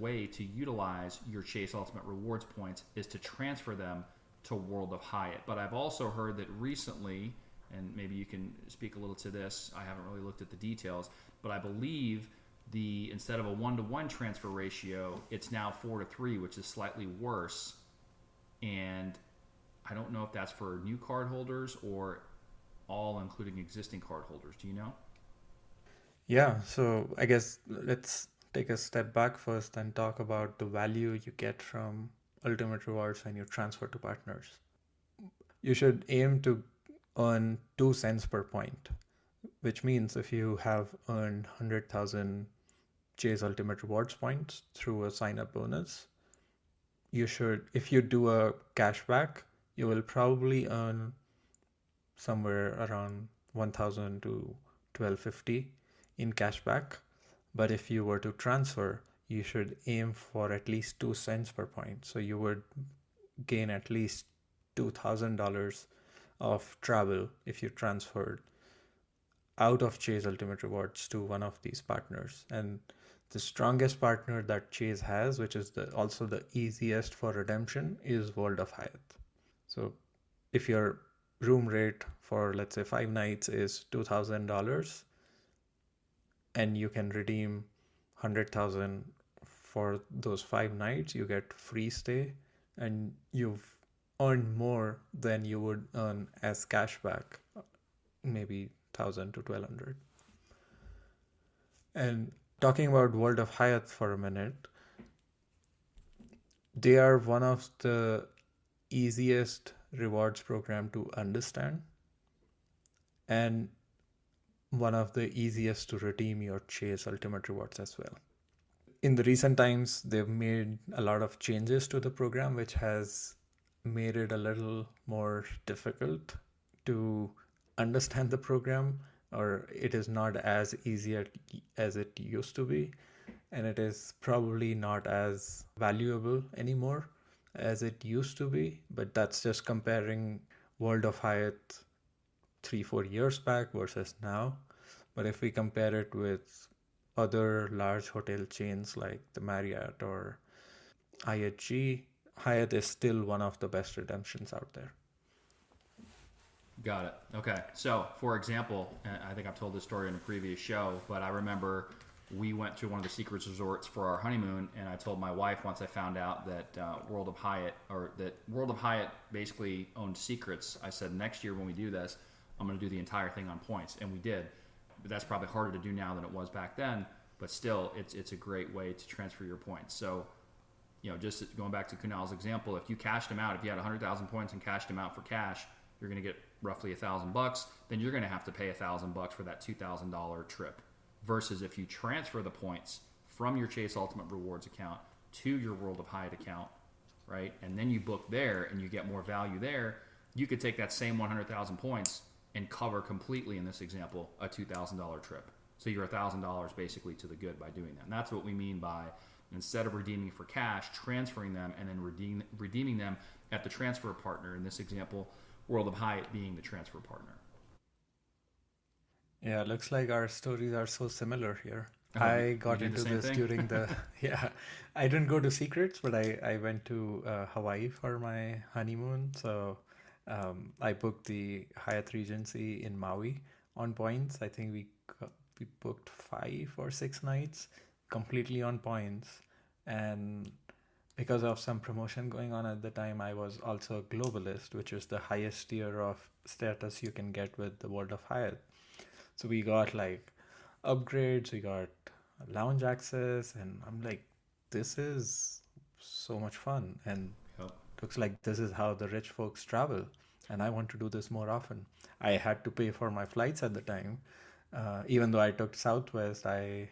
way to utilize your Chase Ultimate Rewards points is to transfer them to World of Hyatt. But I've also heard that recently, and maybe you can speak a little to this, I haven't really looked at the details, but I believe instead of a 1-to-1 transfer ratio, it's now 4-to-3, which is slightly worse. And I don't know if that's for new card holders or all including existing card holders. Do you know? yeah. So I guess let's take a step back first and talk about the value you get from Ultimate Rewards when you transfer to partners. You should aim to earn 2 cents per point, which means if you have earned 100,000 Chase Ultimate Rewards points through a sign up bonus, you should, if you do a cashback, you will probably earn somewhere around 1,000 to 1250 in cashback. But if you were to transfer, you should aim for at least 2 cents per point. So you would gain at least $2,000 of travel if you transferred out of Chase Ultimate Rewards to one of these partners. And the strongest partner that Chase has, which is also the easiest for redemption, is World of Hyatt. So if your room rate for, let's say, 5 nights is $2,000 and you can redeem 100,000 for those 5 nights, you get free stay and you've earned more than you would earn as cashback, maybe 1,000 to 1,200. And talking about World of Hyatt for a minute, they are one of the easiest rewards program to understand. and one of the easiest to redeem your Chase Ultimate Rewards as well. In the recent times, they've made a lot of changes to the program, which has made it a little more difficult to understand the program, or it is not as easy as it used to be, and it is probably not as valuable anymore as it used to be. But that's just comparing World of Hyatt 3-4 years back versus now. But if we compare it with other large hotel chains like the Marriott or IHG, Hyatt is still one of the best redemptions out there. Got it. Okay. So, for example, I think I've told this story in a previous show, but I remember we went to one of the Secrets resorts for our honeymoon, and I told my wife once I found out that World of Hyatt basically owned Secrets. I said, next year when we do this, I'm going to do the entire thing on points, and we did. But that's probably harder to do now than it was back then. But still, it's a great way to transfer your points. So, just going back to Kunal's example, if you cashed them out, if you had 100,000 points and cashed them out for cash, you're going to get roughly $1,000. Then you're going to have to pay $1,000 for that $2,000 trip. Versus if you transfer the points from your Chase Ultimate Rewards account to your World of Hyatt account, right, and then you book there and you get more value there, you could take that same 100,000 points and cover completely, in this example, a $2,000 trip. So you're $1,000 basically to the good by doing that. And that's what we mean by, instead of redeeming for cash, transferring them and then redeeming them at the transfer partner. In this example, World of Hyatt being the transfer partner. Yeah, looks like our stories are so similar here. Oh, I got did the into same this thing? during the, yeah, I didn't go to Secrets, but I went to Hawaii for my honeymoon. So I booked the Hyatt Regency in Maui on points. I think we booked 5 or 6 nights completely on points. And because of some promotion going on at the time, I was also a globalist, which is the highest tier of status you can get with the World of Hyatt. So we got like upgrades, we got lounge access, and I'm like, this is so much fun. And Yep. looks like this is how the rich folks travel. And I want to do this more often. I had to pay for my flights at the time. Even though I took Southwest, I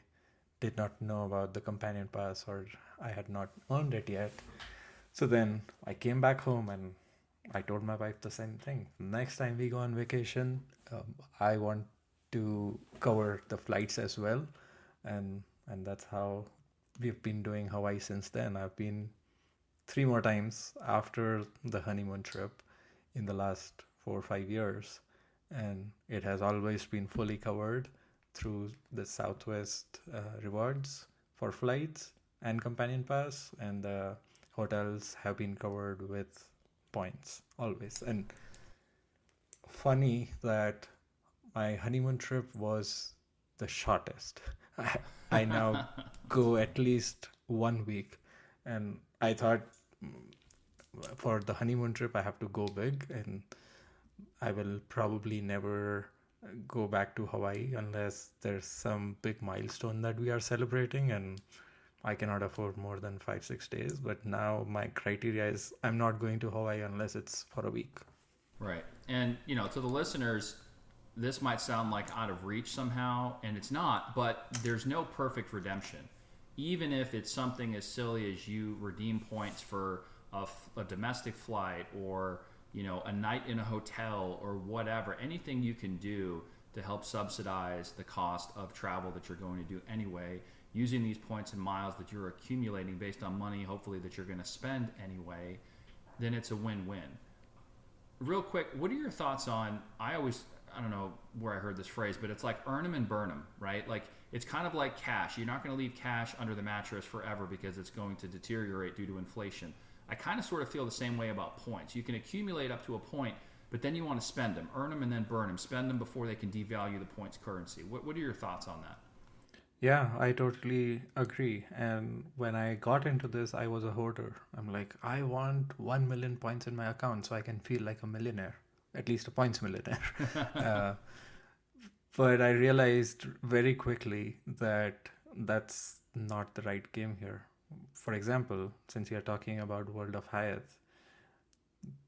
did not know about the companion pass, or I had not earned it yet. So then I came back home and I told my wife the same thing. Next time we go on vacation, I want to cover the flights as well, and that's how we've been doing Hawaii since then. I've been 3 more times after the honeymoon trip in the last 4 or 5 years, and it has always been fully covered through the Southwest rewards for flights and companion pass, and the hotels have been covered with points always. And funny that my honeymoon trip was the shortest. I now go at least 1 week, and I thought for the honeymoon trip I have to go big, and I will probably never go back to Hawaii unless there's some big milestone that we are celebrating, and I cannot afford more than 5-6 days. But now my criteria is I'm not going to Hawaii unless it's for a week. Right. And, to the listeners, this might sound like out of reach somehow, and it's not, but there's no perfect redemption. Even if it's something as silly as you redeem points for a domestic flight, or a night in a hotel, or whatever, anything you can do to help subsidize the cost of travel that you're going to do anyway, using these points and miles that you're accumulating based on money hopefully that you're going to spend anyway, then it's a win-win. Real quick, what are your thoughts on, I don't know where I heard this phrase, but it's like earn them and burn them, right? Like, it's kind of like cash. You're not going to leave cash under the mattress forever because it's going to deteriorate due to inflation. I kind of sort of feel the same way about points. You can accumulate up to a point, but then you want to spend them. Earn them and then burn them. Spend them before they can devalue the points currency. What are your thoughts on that? Yeah, I totally agree. And when I got into this, I was a hoarder. I'm like, I want 1 million points in my account so I can feel like a millionaire, at least a points millionaire. uh, but I realized very quickly that that's not the right game here. For example, since you're talking about World of Hyatt,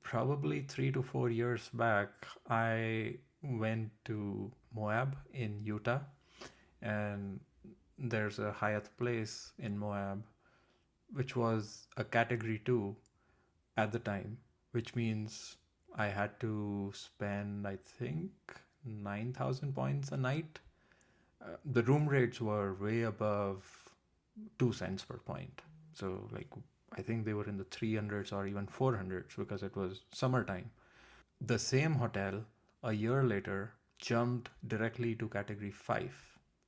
probably 3 to 4 years back, I went to Moab in Utah, and there's a Hyatt place in Moab, which was a category 2 at the time, which means I had to spend, I think, 9,000 points a night. The room rates were way above 2 cents per point. So, like, I think they were in the 300s or even 400s because it was summertime. The same hotel a year later jumped directly to category 5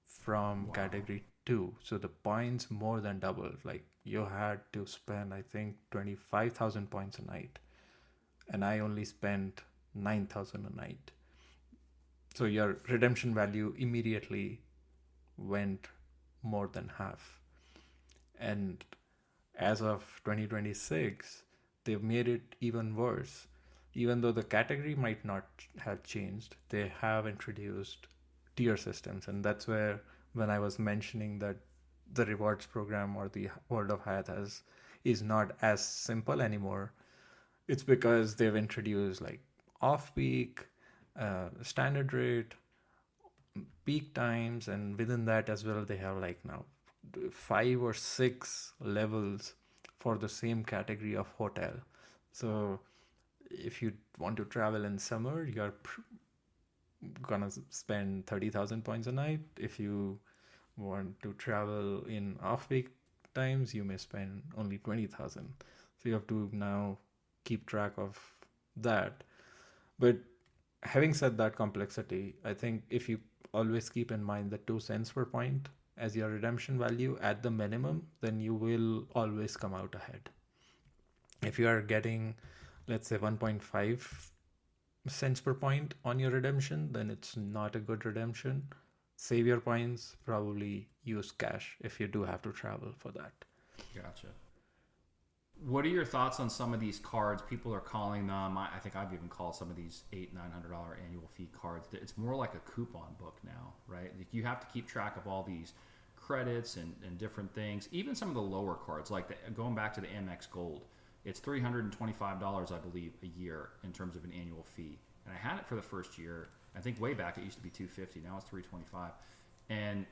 from Wow. category 2. So the points more than doubled. Like you had to spend, I think, 25,000 points a night. And I only spent 9,000 a night. So your redemption value immediately went more than half. And as of 2026, they've made it even worse. Even though the category might not have changed, they have introduced tier systems. And that's where, when I was mentioning that the rewards program or the World of Hyatt is not as simple anymore, it's because they've introduced like off peak, standard rate, peak times, and within that as well they have like now 5 or 6 levels for the same category of hotel. So if you want to travel in summer, you're gonna spend 30,000 points a night. If you want to travel in off peak times, you may spend only 20,000. So you have to now keep track of that. But having said that complexity, I think if you always keep in mind the 2 cents per point as your redemption value at the minimum, then you will always come out ahead. If you are getting, let's say, 1.5 cents per point on your redemption, then it's not a good redemption. Save your points, probably use cash if you do have to travel for that. Gotcha. What are your thoughts on some of these cards? People are calling them. I think I've even called some of these $800-900 annual fee cards. It's more like a coupon book now, right? Like you have to keep track of all these credits and different things. Even some of the lower cards, like going back to the Amex Gold, it's $325, I believe, a year in terms of an annual fee. And I had it for the first year. I think way back it used to be $250. Now it's $325, and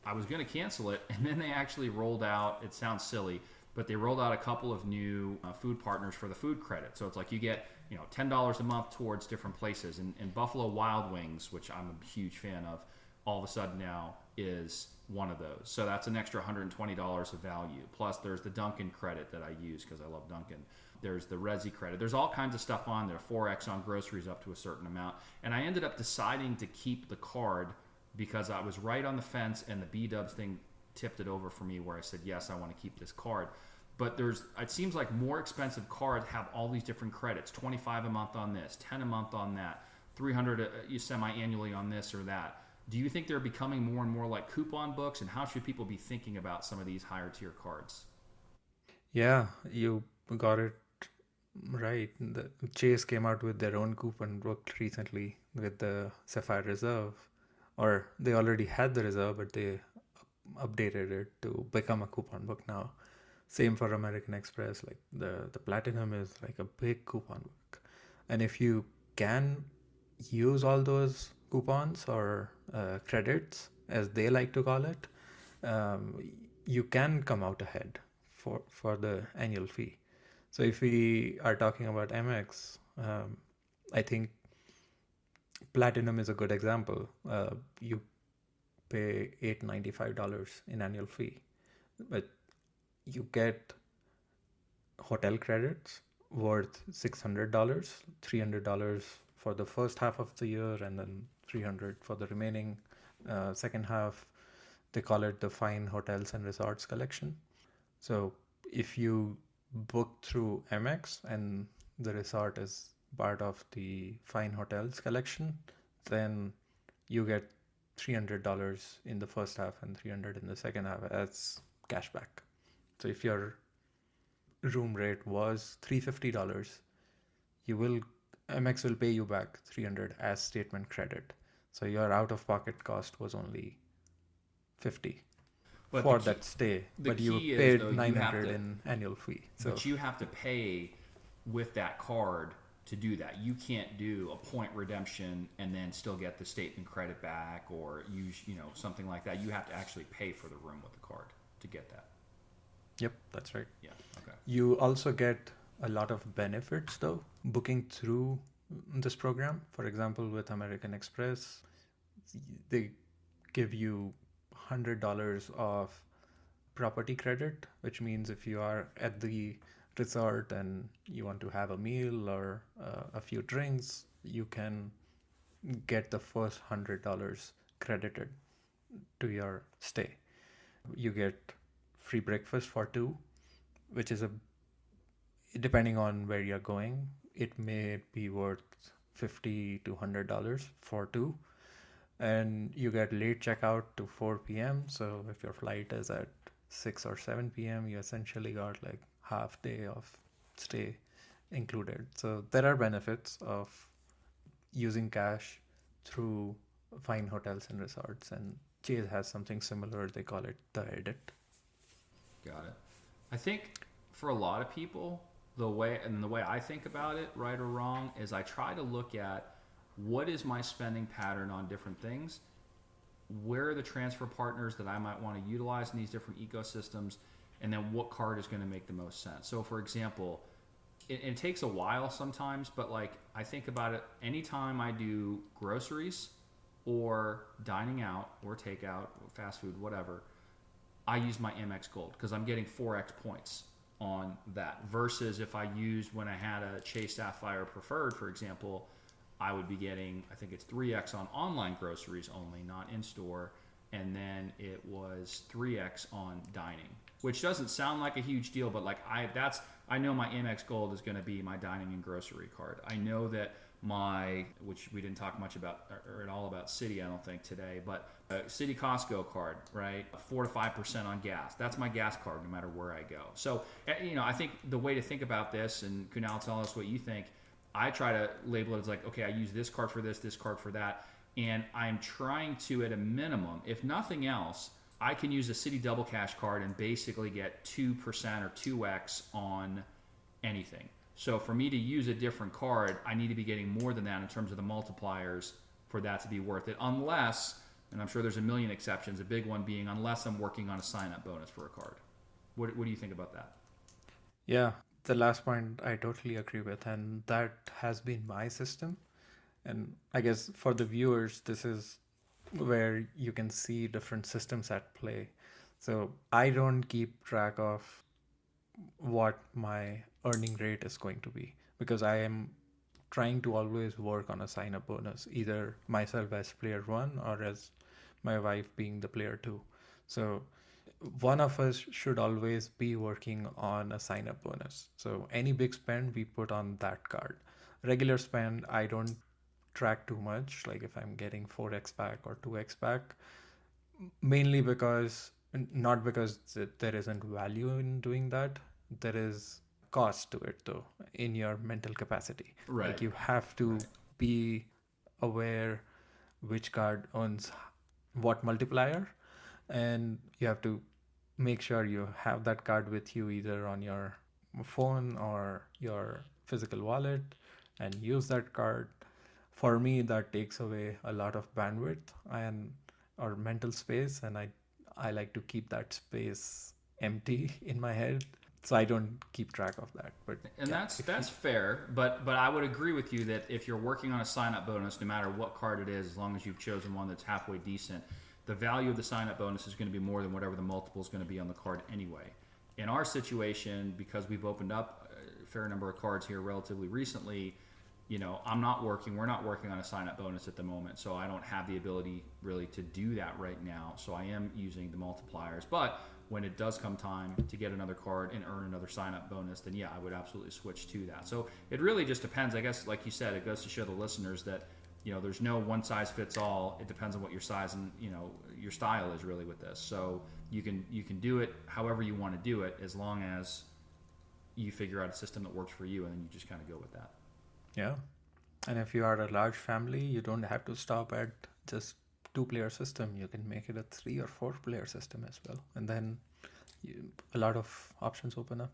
I was going to cancel it, and then they actually rolled out. It sounds silly, but they rolled out a couple of new food partners for the food credit. So it's like you get $10 a month towards different places, and Buffalo Wild Wings, which I'm a huge fan of, all of a sudden now is one of those. So that's an extra $120 of value. Plus there's the Dunkin' credit that I use because I love Dunkin'. There's the Resi credit. There's all kinds of stuff on there. 4x on groceries up to a certain amount. And I ended up deciding to keep the card because I was right on the fence, and the B-Dubs thing tipped it over for me where I said, yes, I want to keep this card. But it seems like more expensive cards have all these different credits, 25 a month on this, 10 a month on that, 300 semi-annually on this or that. Do you think they're becoming more and more like coupon books, and how should people be thinking about some of these higher tier cards? Yeah, you got it right. The Chase came out with their own coupon book recently with the Sapphire Reserve, or they already had the Reserve, but they updated it to become a coupon book now. Same for American Express. Like the Platinum is like a big coupon book, and if you can use all those coupons or credits, as they like to call it, um, you can come out ahead for the annual fee. So if we are talking about MX, I think Platinum is a good example. You pay $895 in annual fee, but you get hotel credits worth $600, $300 for the first half of the year, and then 300 for the remaining second half. They call it the Fine Hotels and Resorts collection. So if you book through MX and the resort is part of the Fine Hotels collection, then you get $300 in the first half and 300 in the second half as cashback. So if your room rate was $350, you will MX will pay you back 300 as statement credit. So your out of pocket cost was only 50 But for that stay, the but you key is paid though, 900 in annual fee. So but you have to pay with that card to do that. You can't do a point redemption and then still get the statement credit back or use, something like that. You have to actually pay for the room with the card to get that. Yep, that's right. Yeah. Okay. You also get a lot of benefits though booking through this program. For example, with American Express, they give you $100 of property credit, which means if you are at the resort and you want to have a meal or a few drinks, you can get the first $100 credited to your stay. You get free breakfast for two, which is depending on where you're going, it may be worth $50 to $100 for two. And you get late checkout to 4 p.m. So if your flight is at 6 or 7 p.m., you essentially got like half day of stay included. So there are benefits of using cash through fine hotels and resorts. And Chase has something similar. They call it the edit. Got it. I think for a lot of people, the way I think about it, right or wrong, is I try to look at what is my spending pattern on different things, where are the transfer partners that I might want to utilize in these different ecosystems, and then what card is going to make the most sense. So for example, it takes a while sometimes, but like I think about it anytime I do groceries or dining out or takeout, fast food, whatever, I use my Amex Gold because I'm getting 4x points on that versus if I used when I had a Chase Sapphire Preferred, for example, I would be getting, I think it's 3x on online groceries only, not in store, and then it was 3x on dining, which doesn't sound like a huge deal, but like I know my Amex Gold is going to be my dining and grocery card. I know that which we didn't talk much about or at all about Citi, I don't think today, but Citi Costco card, right? 4 to 5% on gas. That's my gas card no matter where I go. So, I think the way to think about this, and Kunal, tell us what you think, I try to label it as like, okay, I use this card for this card for that, and I'm trying to, at a minimum, if nothing else, I can use a Citi Double Cash card and basically get 2% or 2x on anything. So for me to use a different card, I need to be getting more than that in terms of the multipliers for that to be worth it. Unless, and I'm sure there's a million exceptions, a big one being unless I'm working on a sign-up bonus for a card. What do you think about that? Yeah, the last point I totally agree with, and that has been my system. And I guess for the viewers, this is where you can see different systems at play. So I don't keep track of what my earning rate is going to be because I am trying to always work on a sign up bonus, either myself as player one or as my wife being the player two. So one of us should always be working on a sign up bonus. So any big spend we put on that card. Regular spend, I don't track too much, like if I'm getting 4x back or 2x back, mainly because, not because there isn't value in doing that, there is cost to it though, in your mental capacity. Right. Like you have to be aware which card earns what multiplier, and you have to make sure you have that card with you either on your phone or your physical wallet and use that card. For me, that takes away a lot of bandwidth and or mental space, and I like to keep that space empty in my head, so I don't keep track of that. But and yeah, that's fair, but I would agree with you that if you're working on a sign-up bonus, no matter what card it is, as long as you've chosen one that's halfway decent, the value of the sign-up bonus is going to be more than whatever the multiple is going to be on the card anyway. In our situation, because we've opened up a fair number of cards here relatively recently, we're not working on a sign-up bonus at the moment, so I don't have the ability really to do that right now. So I am using the multipliers. But when it does come time to get another card and earn another sign-up bonus, then yeah, I would absolutely switch to that. So it really just depends. I guess, like you said, it goes to show the listeners that there's no one size fits all. It depends on what your size and your style is really with this. So you can do it however you want to do it, as long as you figure out a system that works for you, and then you just kind of go with that. Yeah. And if you are a large family, you don't have to stop at just 2-player system. You can make it a 3 or 4-player system as well. And then a lot of options open up.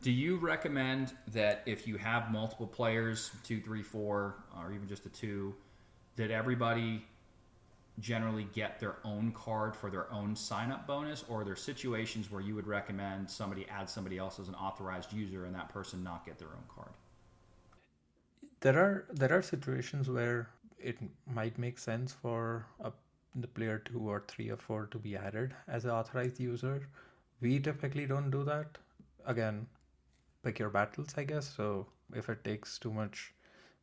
Do you recommend that if you have multiple players, two, three, four, or even just a two, that everybody generally get their own card for their own sign up bonus, or are there situations where you would recommend somebody add somebody else as an authorized user and that person not get their own card? There are situations where it might make sense for the player 2 or 3 or 4 to be added as an authorized user. We typically don't do that. Again, pick your battles, I guess. So if it takes too much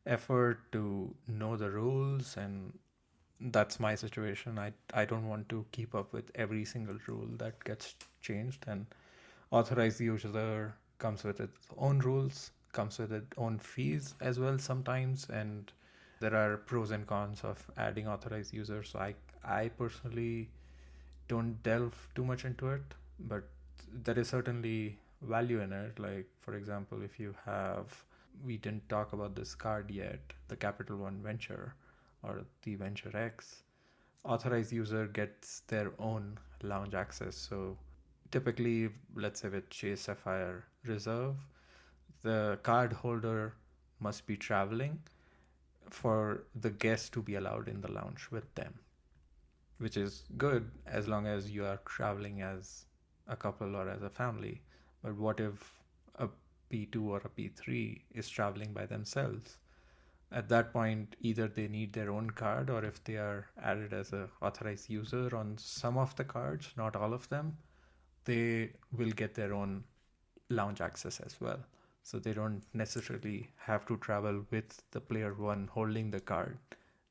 effort to know the rules, and that's my situation, I don't want to keep up with every single rule that gets changed. And authorized user comes with its own rules, comes with its own fees as well sometimes, and there are pros and cons of adding authorized users. So I personally don't delve too much into it, but there is certainly value in it. Like, for example, if you have, we didn't talk about this card yet, the Capital One Venture or the Venture X, authorized user gets their own lounge access. So typically, let's say with Chase Sapphire Reserve, the card holder must be traveling for the guest to be allowed in the lounge with them, which is good as long as you are traveling as a couple or as a family. But what if a P2 or a P3 is traveling by themselves? At that point, either they need their own card, or if they are added as a authorized user on some of the cards, not all of them, they will get their own lounge access as well. So they don't necessarily have to travel with the player one holding the card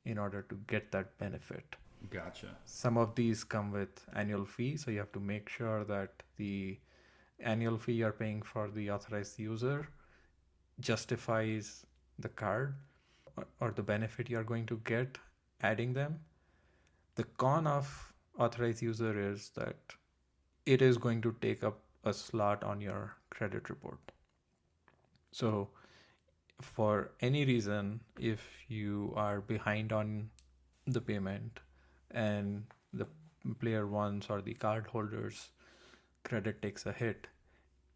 in order to get that benefit. Gotcha. Some of these come with annual fee, so you have to make sure that the annual fee you're paying for the authorized user justifies the card or the benefit you're going to get adding them. The con of authorized user is that it is going to take up a slot on your credit report. So for any reason, if you are behind on the payment and the player one's or the card holder's credit takes a hit,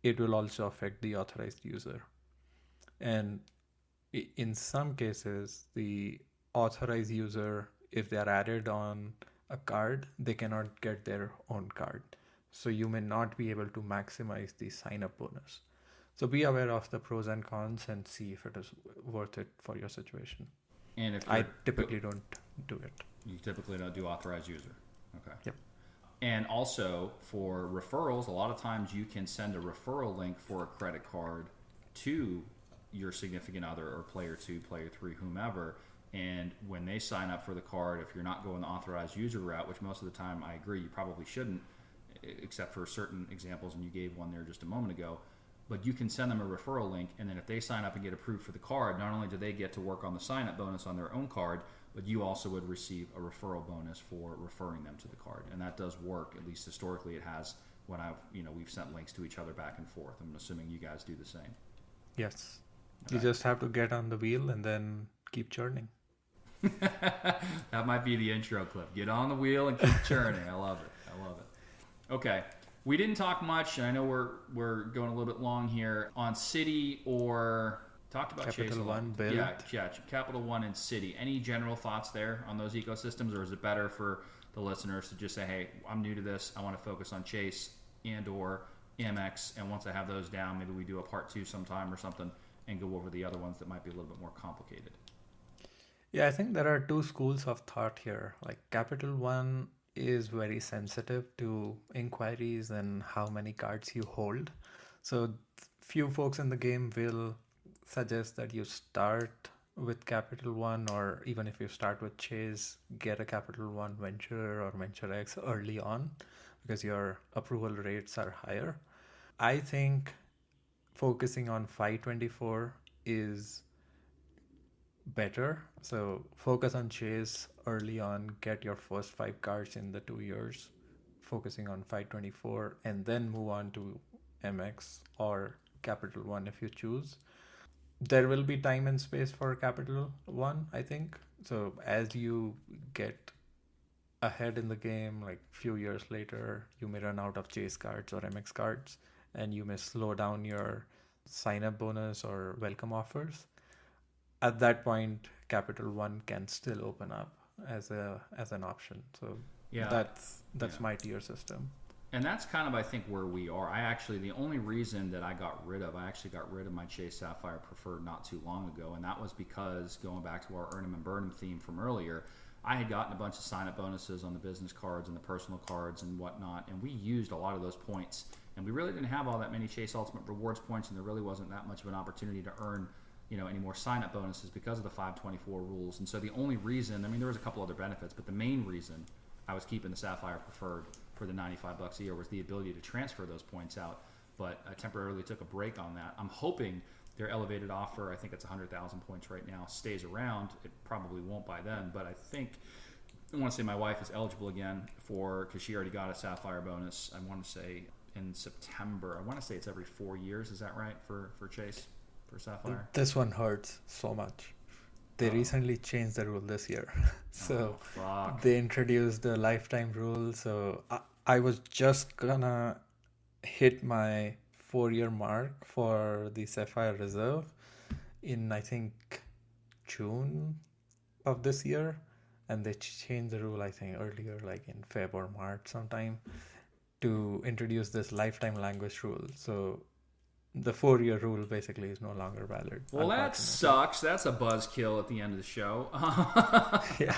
it will also affect the authorized user. And in some cases, the authorized user, if they are added on a card, they cannot get their own card. So you may not be able to maximize the sign up bonus. So be aware of the pros and cons and see if it is worth it for your situation. And if I typically don't do it. you typically don't do authorized user. Okay. Yep. And also for referrals, a lot of times you can send a referral link for a credit card to your significant other or player two, player three, whomever. And when they sign up for the card, if you're not going the authorized user route, which most of the time I agree you probably shouldn't, except for certain examples, and you gave one there just a moment ago, but you can send them a referral link, and then if they sign up and get approved for the card, not only do they get to work on the sign-up bonus on their own card, but you also would receive a referral bonus for referring them to the card. And that does work, at least historically it has, when we've sent links to each other back and forth. I'm assuming you guys do the same. Yes. Okay. You just have to get on the wheel and then keep churning. That might be the intro clip. Get on the wheel and keep churning. I love it. Okay. We didn't talk much, and I know we're going a little bit long here, on City or talked about Capital Chase a lot. One, Build. Yeah, Capital One and City. Any general thoughts there on those ecosystems, or is it better for the listeners to just say, hey, I'm new to this, I want to focus on Chase and or Amex, and once I have those down, maybe we do a part 2 sometime or something and go over the other ones that might be a little bit more complicated. Yeah, I think there are two schools of thought here. Like, Capital One is very sensitive to inquiries and how many cards you hold. So few folks in the game will suggest that you start with Capital One, or even if you start with Chase, get a Capital One Venture or Venture X early on because your approval rates are higher. I think focusing on 524 is better. So focus on Chase early on, get your first 5 cards in the 2 years, focusing on 524, and then move on to MX or Capital One if you choose. There will be time and space for Capital One, I think. So as you get ahead in the game, like few years later, you may run out of Chase cards or MX cards, and you may slow down your sign up bonus or welcome offers, at that point Capital One can still open up as an option. So Yeah, that's yeah. my tier system. And that's kind of, I think, where we are. The only reason that I actually got rid of my Chase Sapphire Preferred not too long ago, and that was because, going back to our earn 'em and burn 'em theme from earlier, I had gotten a bunch of sign up bonuses on the business cards and the personal cards and whatnot, and we used a lot of those points. And we really didn't have all that many Chase Ultimate Rewards points, and there really wasn't that much of an opportunity to earn any more sign up bonuses because of the 524 rules. And so the only reason, I mean, there was a couple other benefits, but the main reason I was keeping the Sapphire Preferred for the $95 a year was the ability to transfer those points out. But I temporarily took a break on that. I'm hoping their elevated offer, I think it's 100,000 points right now, stays around. It probably won't by then, but I want to say my wife is eligible again because she already got a Sapphire bonus. I want to say in September. I want to say it's every 4 years. Is that right for Chase, for Sapphire? This one hurts so much. They Oh, recently changed the rule this year. oh, So fuck. they introduced the lifetime rule. So I was just gonna hit my 4 year mark for the Sapphire Reserve in, I think, June of this year. And they changed the rule, I think, earlier, like in Feb or March sometime, to introduce this lifetime language rule. So the 4 year rule basically is no longer valid, Well, that unfortunately. sucks. That's a buzzkill at the end of the show. Yeah, What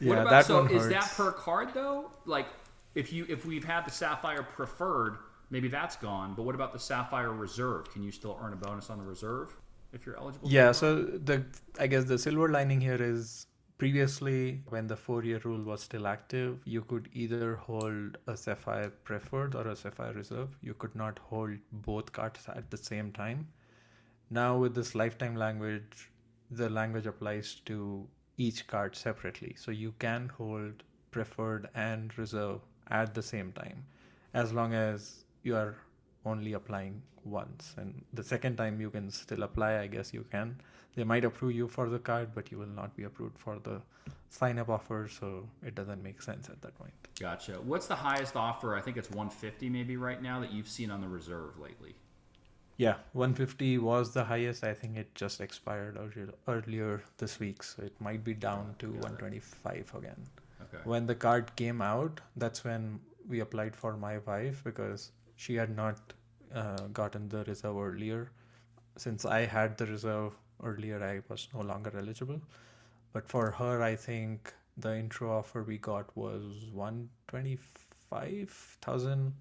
yeah, about, that so one is that hurts. per card though? Like if we've had the Sapphire Preferred, maybe that's gone. But what about the Sapphire Reserve? Can you still earn a bonus on the Reserve if you're eligible for Yeah, one? so I guess the silver lining here is previously when the 4 year rule was still active, you could either hold a Sapphire Preferred or a Sapphire Reserve. You could not hold both cards at the same time. Now with this lifetime language, the language applies to each card separately. So you can hold Preferred and Reserve at the same time, as long as you are only applying once. And the second time you can still apply, I guess you can. They might approve you for the card, but you will not be approved for the sign up offer. So it doesn't make sense at that point. Gotcha. What's the highest offer? I think it's 150 maybe right now that you've seen on the Reserve lately. Yeah, 150 was the highest. I think it just expired earlier this week, so it might be down to Got it. 125 again. Okay. When the card came out, that's when we applied for my wife because she had not gotten the reserve earlier. Since I had the reserve earlier, I was no longer eligible. But for her, I think the intro offer we got was 125,000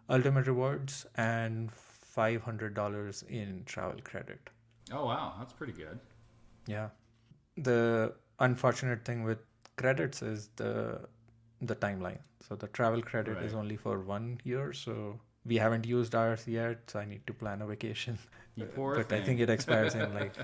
ultimate rewards and $500 in travel credit. Oh wow, that's pretty good. Yeah. The unfortunate thing with credits is the timeline. So the travel credit is Right. only for 1 year, so we haven't used ours yet, so I need to plan a vacation. You poor But I think thing. it expires in like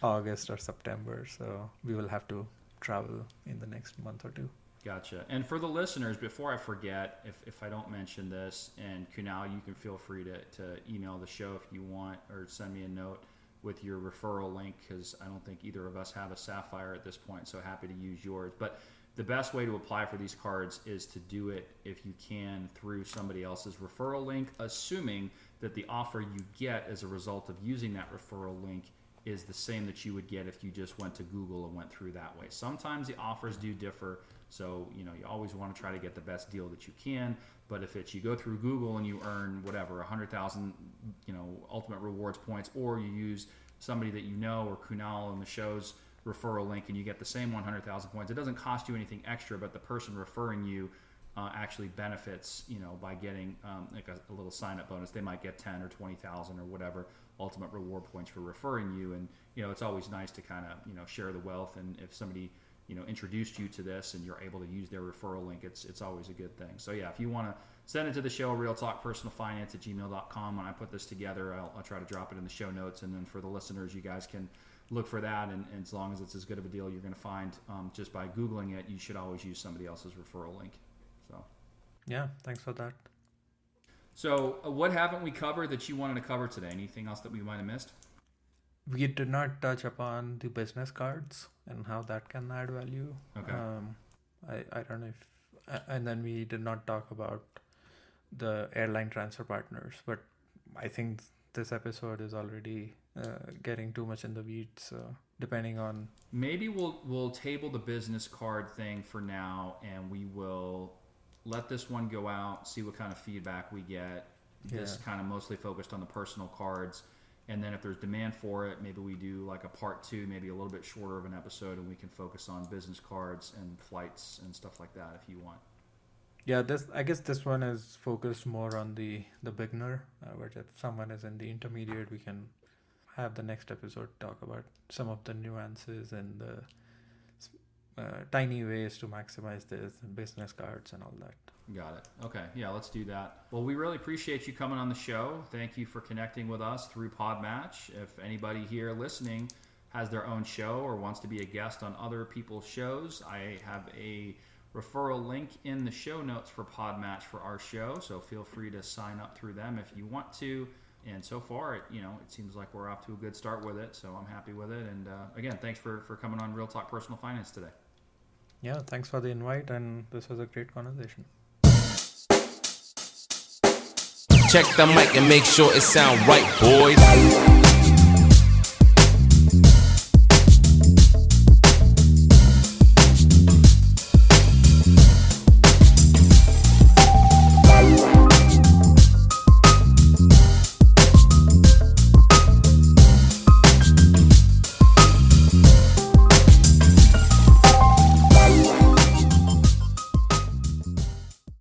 August or September, so we will have to travel in the next month or two. Gotcha. And for the listeners, before I forget, if I don't mention this, and Kunal, you can feel free to email the show if you want, or send me a note with your referral link, because I don't think either of us have a Sapphire at this point, so happy to use yours. But the best way to apply for these cards is to do it, if you can, through somebody else's referral link, assuming that the offer you get as a result of using that referral link is the same that you would get if you just went to Google and went through that way. Sometimes the offers do differ, so you always want to try to get the best deal that you can. But if it's you go through Google and you earn whatever 100,000 ultimate rewards points, or you use somebody that or Kunal on the show's referral link and you get the same 100,000 points, it doesn't cost you anything extra, but the person referring you actually benefits, by getting like a little sign-up bonus. They might get 10 or 20,000 or whatever ultimate reward points for referring you, and it's always nice to kind of share the wealth. And if somebody introduced you to this and you're able to use their referral link, it's always a good thing. So yeah, if you want to send it to the show, realtalkpersonalfinance@gmail.com. When I put this together, I'll try to drop it in the show notes, and then for the listeners, you guys can look for that, and as long as it's as good of a deal you're going to find just by Googling it, you should always use somebody else's referral link. So Yeah, thanks for that. what haven't we covered that you wanted to cover today? Anything else that we might have missed? We did not touch upon the business cards and how that can add value. Okay. I don't know if, and then we did not talk about the airline transfer partners, but I think this episode is already getting too much in the weeds. So depending on, maybe we'll table the business card thing for now, and we will let this one go out, see what kind of feedback we get. This kind of mostly focused on the personal cards, and then if there's demand for it, maybe we do like a part 2, maybe a little bit shorter of an episode, and we can focus on business cards and flights and stuff like that if you want. yeah, I guess this one is focused more on the beginner, but if someone is in the intermediate, we can have the next episode talk about some of the nuances and the tiny ways to maximize this and business cards and all that. Got it. Okay. Yeah, let's do that. Well, we really appreciate you coming on the show. Thank you for connecting with us through Podmatch. If anybody here listening has their own show or wants to be a guest on other people's shows, I have a referral link in the show notes for Podmatch for our show. So feel free to sign up through them if you want to. And so far, it seems like we're off to a good start with it. So I'm happy with it. And again, thanks for coming on Real Talk Personal Finance today. Yeah, thanks for the invite, and this was a great conversation. Check the mic and make sure it sound right, boys.